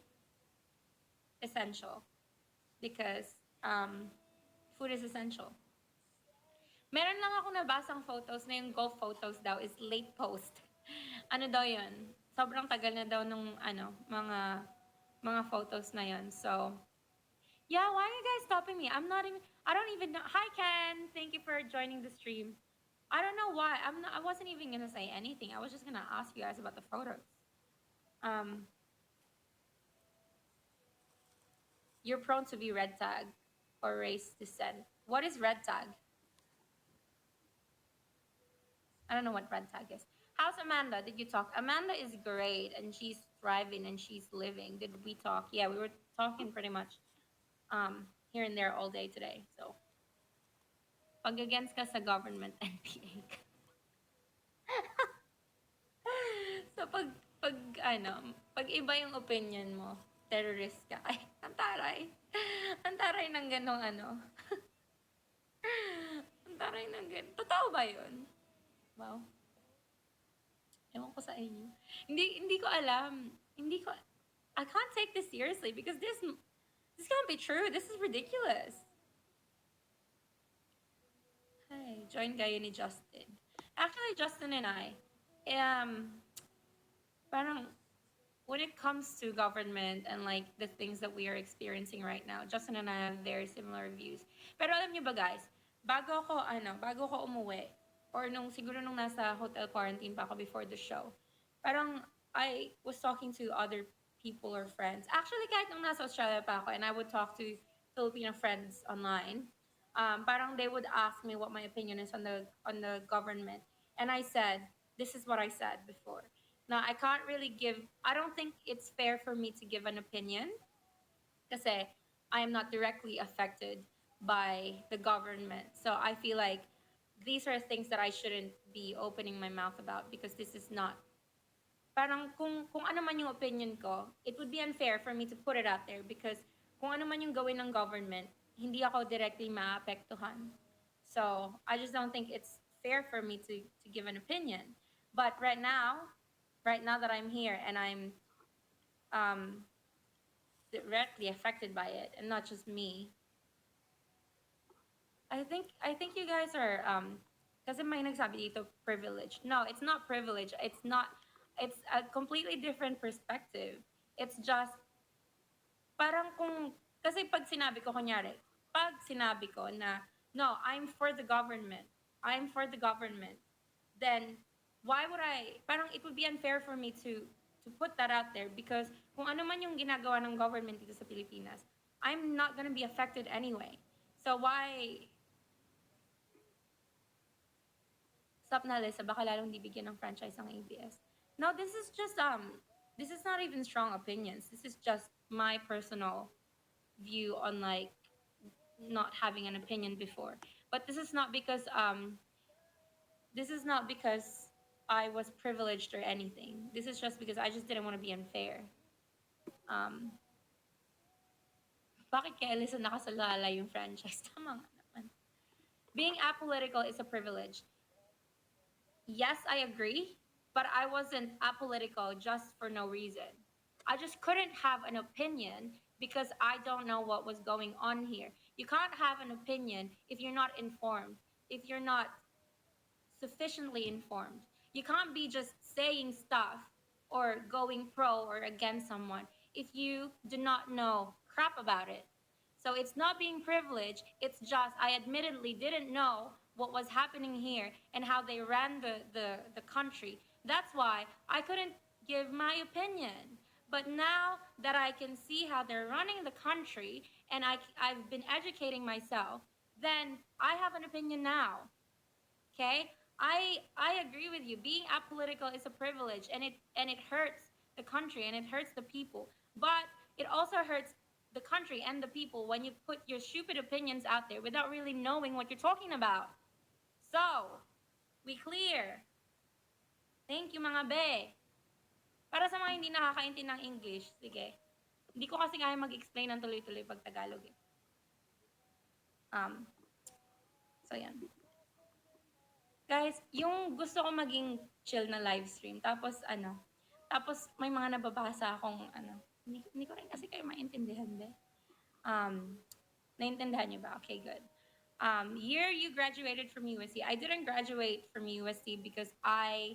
Essential. Because food is essential. Meron lang ako nabasang photos na yung golf photos daw is late post. Ano daw yun? Sobrang tagal na daw nung mga photos na yun. So, yeah, why are you guys stopping me? I don't even know. Hi, Ken. Thank you for joining the stream. I don't know why. I wasn't even gonna say anything. I was just gonna ask you guys about the photos. You're prone to be red tagged or race descent. What is red tag? I don't know what red tag is. How's Amanda? Did you talk? Amanda is great and she's thriving and she's living. Did we talk? Yeah, we were talking pretty much here and there all day today. So, pag against ka sa government, NPA ka. So, pag iba yung opinion mo, terrorist ka. Ay, ang taray. Ang taray ng ganong Ang taray ng ganong. Totoo ba yun? Wow. Ewan ko sa inyo. Hindi ko alam. I can't take this seriously because this can't be true. This is ridiculous. Hey, join gaya ni Justin. Actually, Justin and I, parang, when it comes to government and like the things that we are experiencing right now, Justin and I have very similar views. Pero alam niyo ba guys, bago ko umuwi, or siguro nung nasa hotel quarantine pa ako before the show, parang I was talking to other people or friends. Actually, kahit nung nasa Australia pa ako and I would talk to Filipino friends online, parang they would ask me what my opinion is on the government. And I said, this is what I said before. Now, I don't think it's fair for me to give an opinion kasi I am not directly affected by the government. So I feel like these are things that I shouldn't be opening my mouth about because this is not, parang kung ano man yung opinion ko, it would be unfair for me to put it out there because kung ano man yung gawin ng government, hindi ako directly maapektuhan. So I just don't think it's fair for me to give an opinion. But right now that I'm here and I'm directly affected by it and not just me, I think you guys are kasi may nagsabi dito privilege. No, it's not privilege. It's a completely different perspective. It's just, parang kung, kasi pag sinabi ko, kunyari, pag sinabi ko na, no, I'm for the government, then why would I, parang it would be unfair for me to put that out there because kung ano man yung ginagawa ng government dito sa Pilipinas, I'm not gonna be affected anyway. So why, stop na Alyssa, baka lalong di bigyan ng franchise ang ABS. No, this is not even strong opinions. This is just my personal view on like not having an opinion before. But this is not because I was privileged or anything. This is just because I just didn't want to be unfair. Um, bakit kay Elisa nakasalala yung franchise? Tama nga naman. Being apolitical is a privilege. Yes, I agree, but I wasn't apolitical just for no reason. I just couldn't have an opinion because I don't know what was going on here. You can't have an opinion if you're not informed, if you're not sufficiently informed. You can't be just saying stuff or going pro or against someone if you do not know crap about it. So it's not being privileged, it's just I admittedly didn't know what was happening here and how they ran the country. That's why I couldn't give my opinion. But now that I can see how they're running the country and I've been educating myself, then I have an opinion now. Okay, I agree with you. Being apolitical is a privilege, and it hurts the country and it hurts the people. But it also hurts the country and the people when you put your stupid opinions out there without really knowing what you're talking about. So we clear. Thank you mga be. Para sa mga hindi nakakaintindi ng English, sige. Hindi ko kasi kaya mag-explain ng tuloy-tuloy pag Tagalog eh. Um, so yan. Guys, yung gusto ko maging chill na live stream, tapos may mga nababasa akong hindi ko rin kasi kayo maintindihan, be. Naintindihan niyo ba? Okay, good. Year you graduated from USC. I didn't graduate from USC because I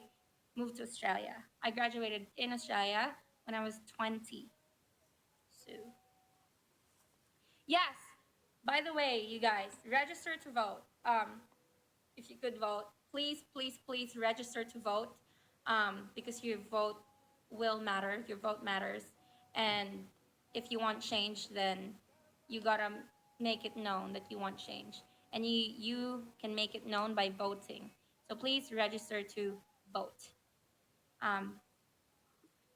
moved to Australia. I graduated in Australia when I was 20. So, yes, by the way, you guys, register to vote. If you could vote, please, please, please register to vote because your vote will matter. Your vote matters. And if you want change, then you gotta make it known that you want change. And you can make it known by voting. So please register to vote.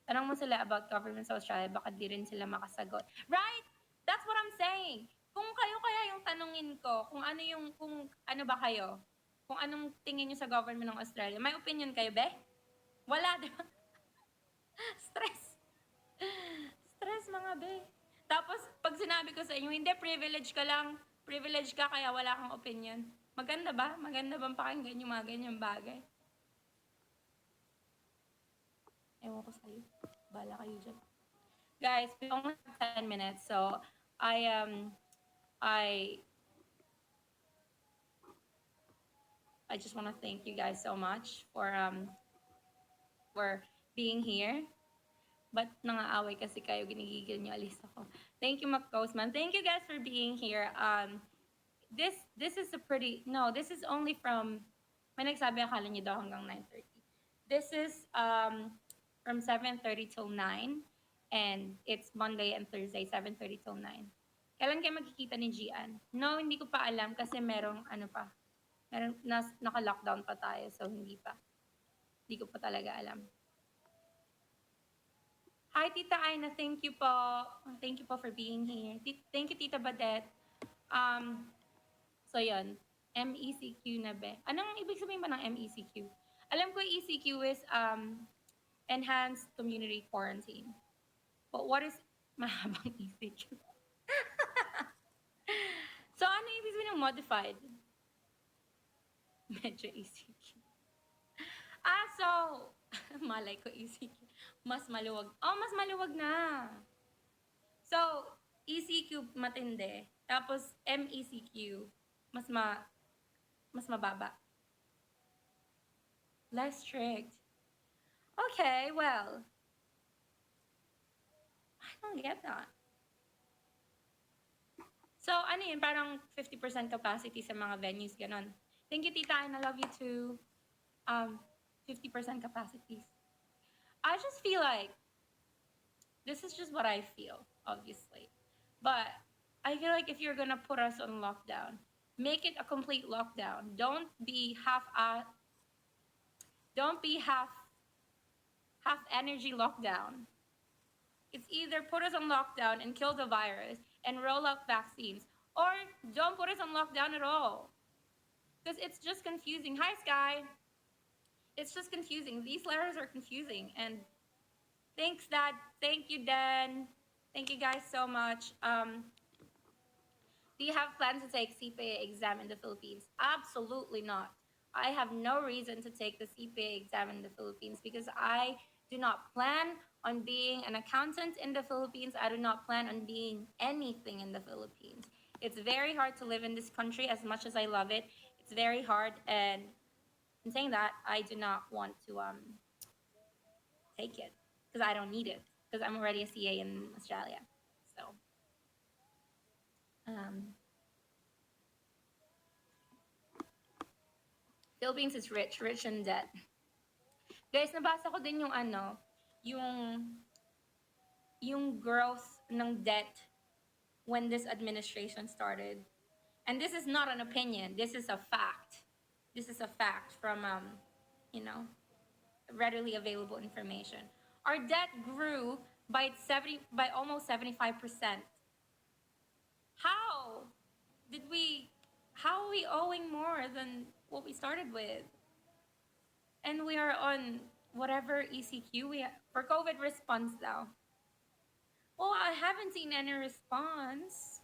Tanong mo sila about government sa Australia, baka di rin sila makasagot. Right? That's what I'm saying. Kung kayo kaya yung tanungin ko, kung ano ba kayo? Kung anong tingin nyo sa government ng Australia. May opinion kayo, be? Wala, di ba? Stress. Stress, mga be. Tapos, pag sinabi ko sa inyo, hindi, privilege ka lang. Privilege ka, kaya wala kang opinion. Maganda ba? Maganda bang pakinggan yung mga ganyang bagay? Ewan ko sa'yo. Bala kayo dyan. Guys, we only have 10 minutes, so I just want to thank you guys so much for being here. But nangaaway kasi kayo, ginigigil niyo, alis ako. Thank you, Makosman. Thank you guys for being here. This is a pretty, no, this is only from, may nagsabi, akala niyo daw hanggang 9:30. This is from 7:30 till 9. And it's Monday and Thursday, 7:30 till 9. Kailan kayo magkikita ni Gian? No, hindi ko pa alam kasi merong naka-lockdown pa tayo, so hindi pa. Hindi ko pa talaga alam. Hi, Tita Aina. Thank you po. Thank you po for being here. Thank you, Tita Badet. So, yun. MECQ na be. Anong ibig sabihin ba ng MECQ? Alam ko ECQ is Enhanced Community Quarantine. But what is mahabang ECQ? So, ano ibig sabihin ng modified? Medyo ECQ. So, malay ko ECQ. Mas maluwag. Oh, mas maluwag na. So, ECQ matindi. Tapos, MECQ, mas mababa. Less strict. Okay, well, I don't get that. So, ano yun, parang 50% capacity sa mga venues, ganon. Thank you, tita, and I love you too. 50% capacities. I just feel like this is just what I feel, obviously. But I feel like if you're gonna put us on lockdown, make it a complete lockdown. Don't be half energy lockdown. It's either put us on lockdown and kill the virus and roll out vaccines, or don't put us on lockdown at all. Because it's just confusing. Hi, Sky. It's just confusing. These letters are confusing. And thanks, Dad. Thank you, Dan. Thank you guys so much. Do you have plans to take CPA exam in the Philippines? Absolutely not. I have no reason to take the CPA exam in the Philippines because I do not plan on being an accountant in the Philippines. I do not plan on being anything in the Philippines. It's very hard to live in this country as much as I love it. It's very hard, and in saying that, I do not want to take it because I don't need it because I'm already a CA in Australia. So, um, Philippines is rich, rich in debt. Guys, nabasa ko din yung yung yung growth ng debt when this administration started. And this is not an opinion. This is a fact. This is a fact from you know, readily available information. Our debt grew by almost 75%. How did we how are we owing more than what we started with? And we are on whatever ECQ for COVID response now. Well, I haven't seen any response.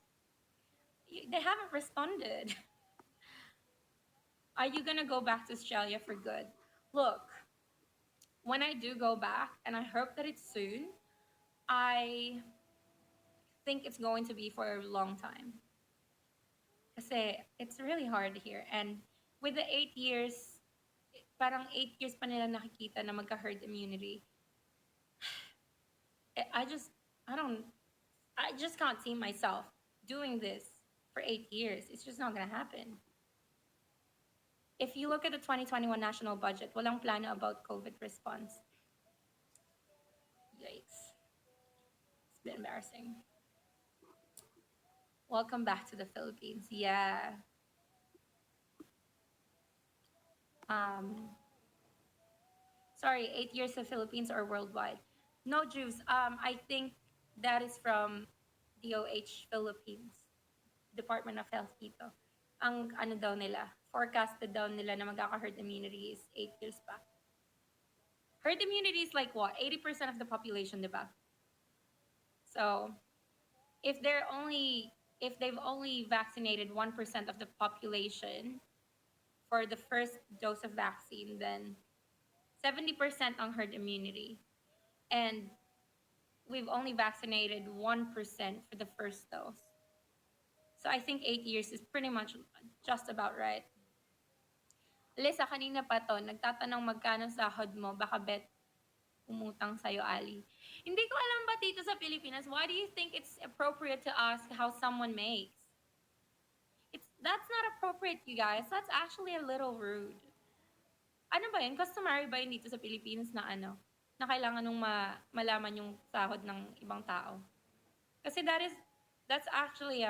They haven't responded. Are you gonna go back to Australia for good? Look, when I do go back, and I hope that it's soon, I think it's going to be for a long time. Kasi it's really hard here. And with the 8 years, parang 8 years pa nila nakikita na magka-herd immunity. I just, I don't, I just can't see myself doing this for 8 years. It's just not gonna happen. If you look at the 2021 national budget, walang plano about COVID response. Yikes. It's a bit embarrassing. Welcome back to the Philippines. Yeah. Um, Sorry, 8 years of Philippines or worldwide? No, Jews. I think that is from DOH Philippines, Department of Health dito. Ang ano daw nila, forecasted daw nila na magkaka-herd immunity is 8 years pa. Herd immunity is like what? 80% of the population, diba? So, if they've only vaccinated 1% of the population for the first dose of vaccine, then 70% on herd immunity. And we've only vaccinated 1% for the first dose. So I think 8 years is pretty much just about right. Alyssa, kanina pa to, nagtatanong magkano sahod mo, baka bet umutang sa'yo, Ali. Hindi ko alam ba dito sa Pilipinas, why do you think it's appropriate to ask how someone makes? That's not appropriate, you guys. That's actually a little rude. Ano ba yun? Customary ba yun dito sa Pilipinas na na kailangan nung malaman yung sahod ng ibang tao? Kasi that's actually,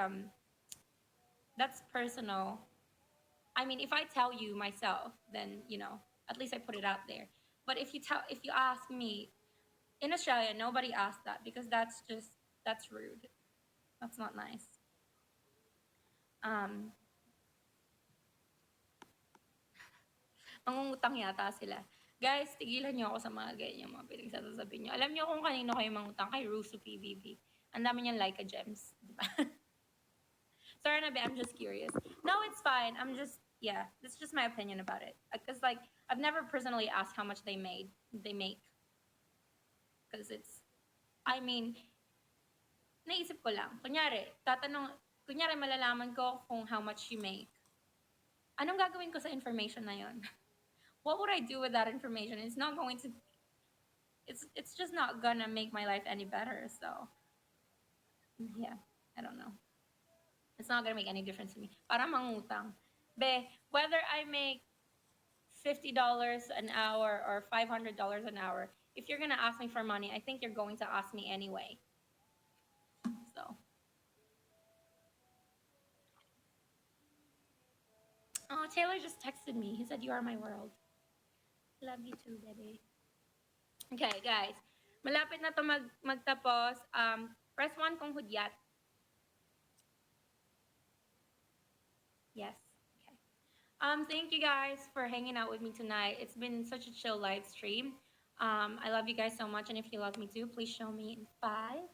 that's personal. I mean, if I tell you myself, then, at least I put it out there. But if you ask me, in Australia, nobody asks that because that's rude. That's not nice. Mangungutang yata sila. Guys, tigilan niyo ako sa mga ganyan, mga pinagsasasabi niyo. Alam niyo kung kanino kayo mangutang? Kay Russo PVP. Ang dami niyang Leica gems. Diba? Sorry, Nabe, I'm just curious. No, it's fine. That's just my opinion about it. Because, I've never personally asked how much they make. Because naisip ko lang. Kunyari malalaman ko kung how much you make. Anong gagawin ko sa information na yon? What would I do with that information? It's not going to it's just not gonna make my life any better. So yeah, I don't know. It's not gonna make any difference to me. Para mangutang. Be, whether I make $50 an hour or $500 an hour, if you're gonna ask me for money, I think you're going to ask me anyway. So, oh, Taylor just texted me. He said, "You are my world." Love you too, baby. Okay, guys. Malapit na to magtapos. Press 1 kung hudyat. Yes. Okay. Thank you guys for hanging out with me tonight. It's been such a chill live stream. I love you guys so much, and if you love me too, please show me in 5,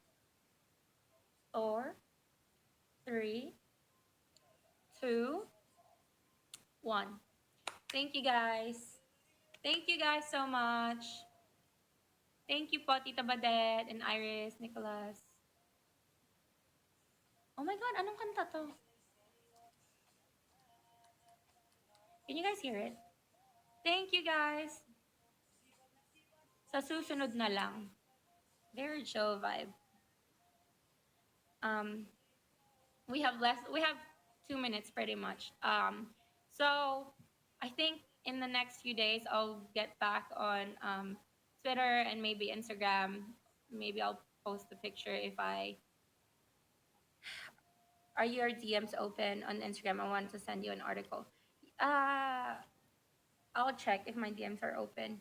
4, 3, 2, 1. Thank you guys. Thank you guys so much. Thank you po, Tita Badet and Iris, Nicholas. Oh my God, anong kanta to? Can you guys hear it? Thank you guys. Sa susunod na lang. Very chill vibe. Um, we have 2 minutes pretty much. So I think in the next few days I'll get back on Twitter and maybe Instagram. Maybe I'll post a picture if I are your DMs open on Instagram. I want to send you an article. Uh I'll check if my DMs are open.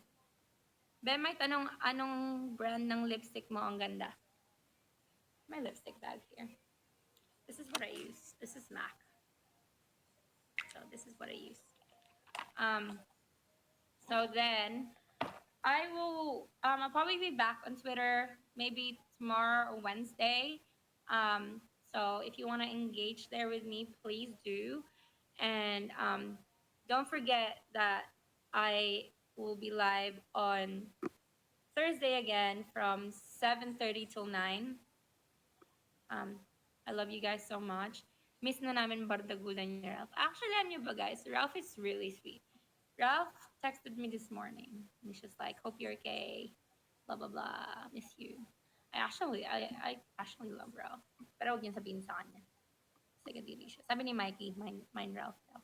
Be, may tanong, anong brand ng lipstick mo ang ganda? My lipstick bag here. This is what I use. This is MAC. So this is what I use. Um, so then I'll probably be back on Twitter maybe tomorrow or Wednesday. So if you want to engage there with me, please do. And don't forget that I will be live on Thursday again from 7:30 till 9. Um, I love you guys so much. Miss na namin bardagulan ni Ralph. Actually, ano nyo ba guys? Ralph is really sweet. Ralph texted me this morning. He's just like, hope you're okay. Blah, blah, blah. Miss you. I actually love Ralph. Pero huwag niyo sabihin sa kanya. Sige, delicious. Sabi ni Mikey, mine Ralph daw.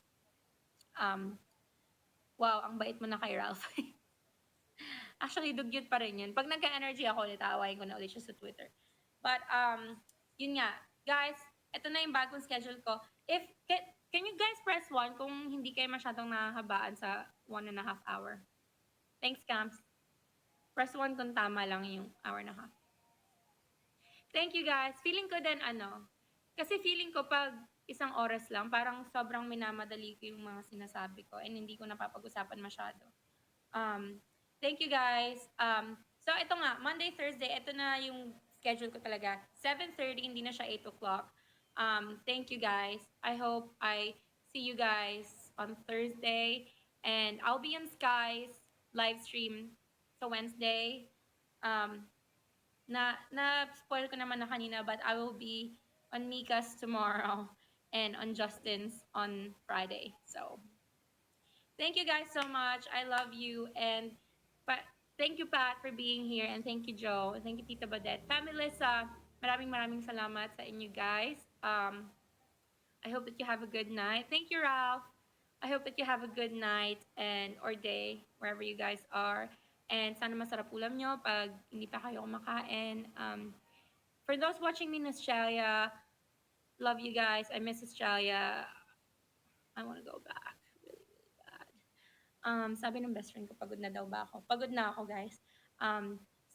Wow, ang bait mo na kay Ralph. Actually, dugyot pa rin yun. Pag nagka-energy ako ulit, aawain ko na ulit siya sa Twitter. But, yun nga. Guys, ito na yung bagong schedule ko. Can you guys press 1 kung hindi kayo masyadong nahahabaan sa 1.5 hour? Thanks, Camps. Press 1 kung tama lang yung hour and a half. Thank you, guys. Feeling ko din, kasi feeling ko pag isang oras lang, parang sobrang minamadali ko yung mga sinasabi ko and hindi ko napapag-usapan masyado. Thank you, guys. So, ito nga, Monday, Thursday, ito na yung schedule ko talaga. 7:30, hindi na siya 8 o'clock. Thank you, guys. I hope I see you guys on Thursday. And I'll be on Sky's live stream sa Wednesday. Na-spoil ko naman na kanina, but I will be on Mika's tomorrow and on Justin's on Friday. So, thank you guys so much. I love you. And thank you, Pat, for being here. And thank you, Joe. Thank you, Tita Badet. ALYSSA, maraming salamat sa inyo, guys. I hope that you have a good night. Thank you, Ralph. I hope that you have a good night and or day wherever you guys are. And sana masarap ulam nyo pag hindi pa kayo kumakain. For those watching me in Australia, love you guys. I miss Australia. I want to go back. Really, really bad. Sabi ng best friend ko, pagod na daw ba ako? Pagod na ako, guys.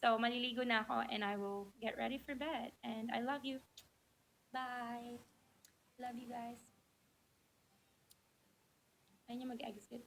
So, maliligo na ako and I will get ready for bed. And I love you. Bye. Love you guys. Ayun yung mag-exit.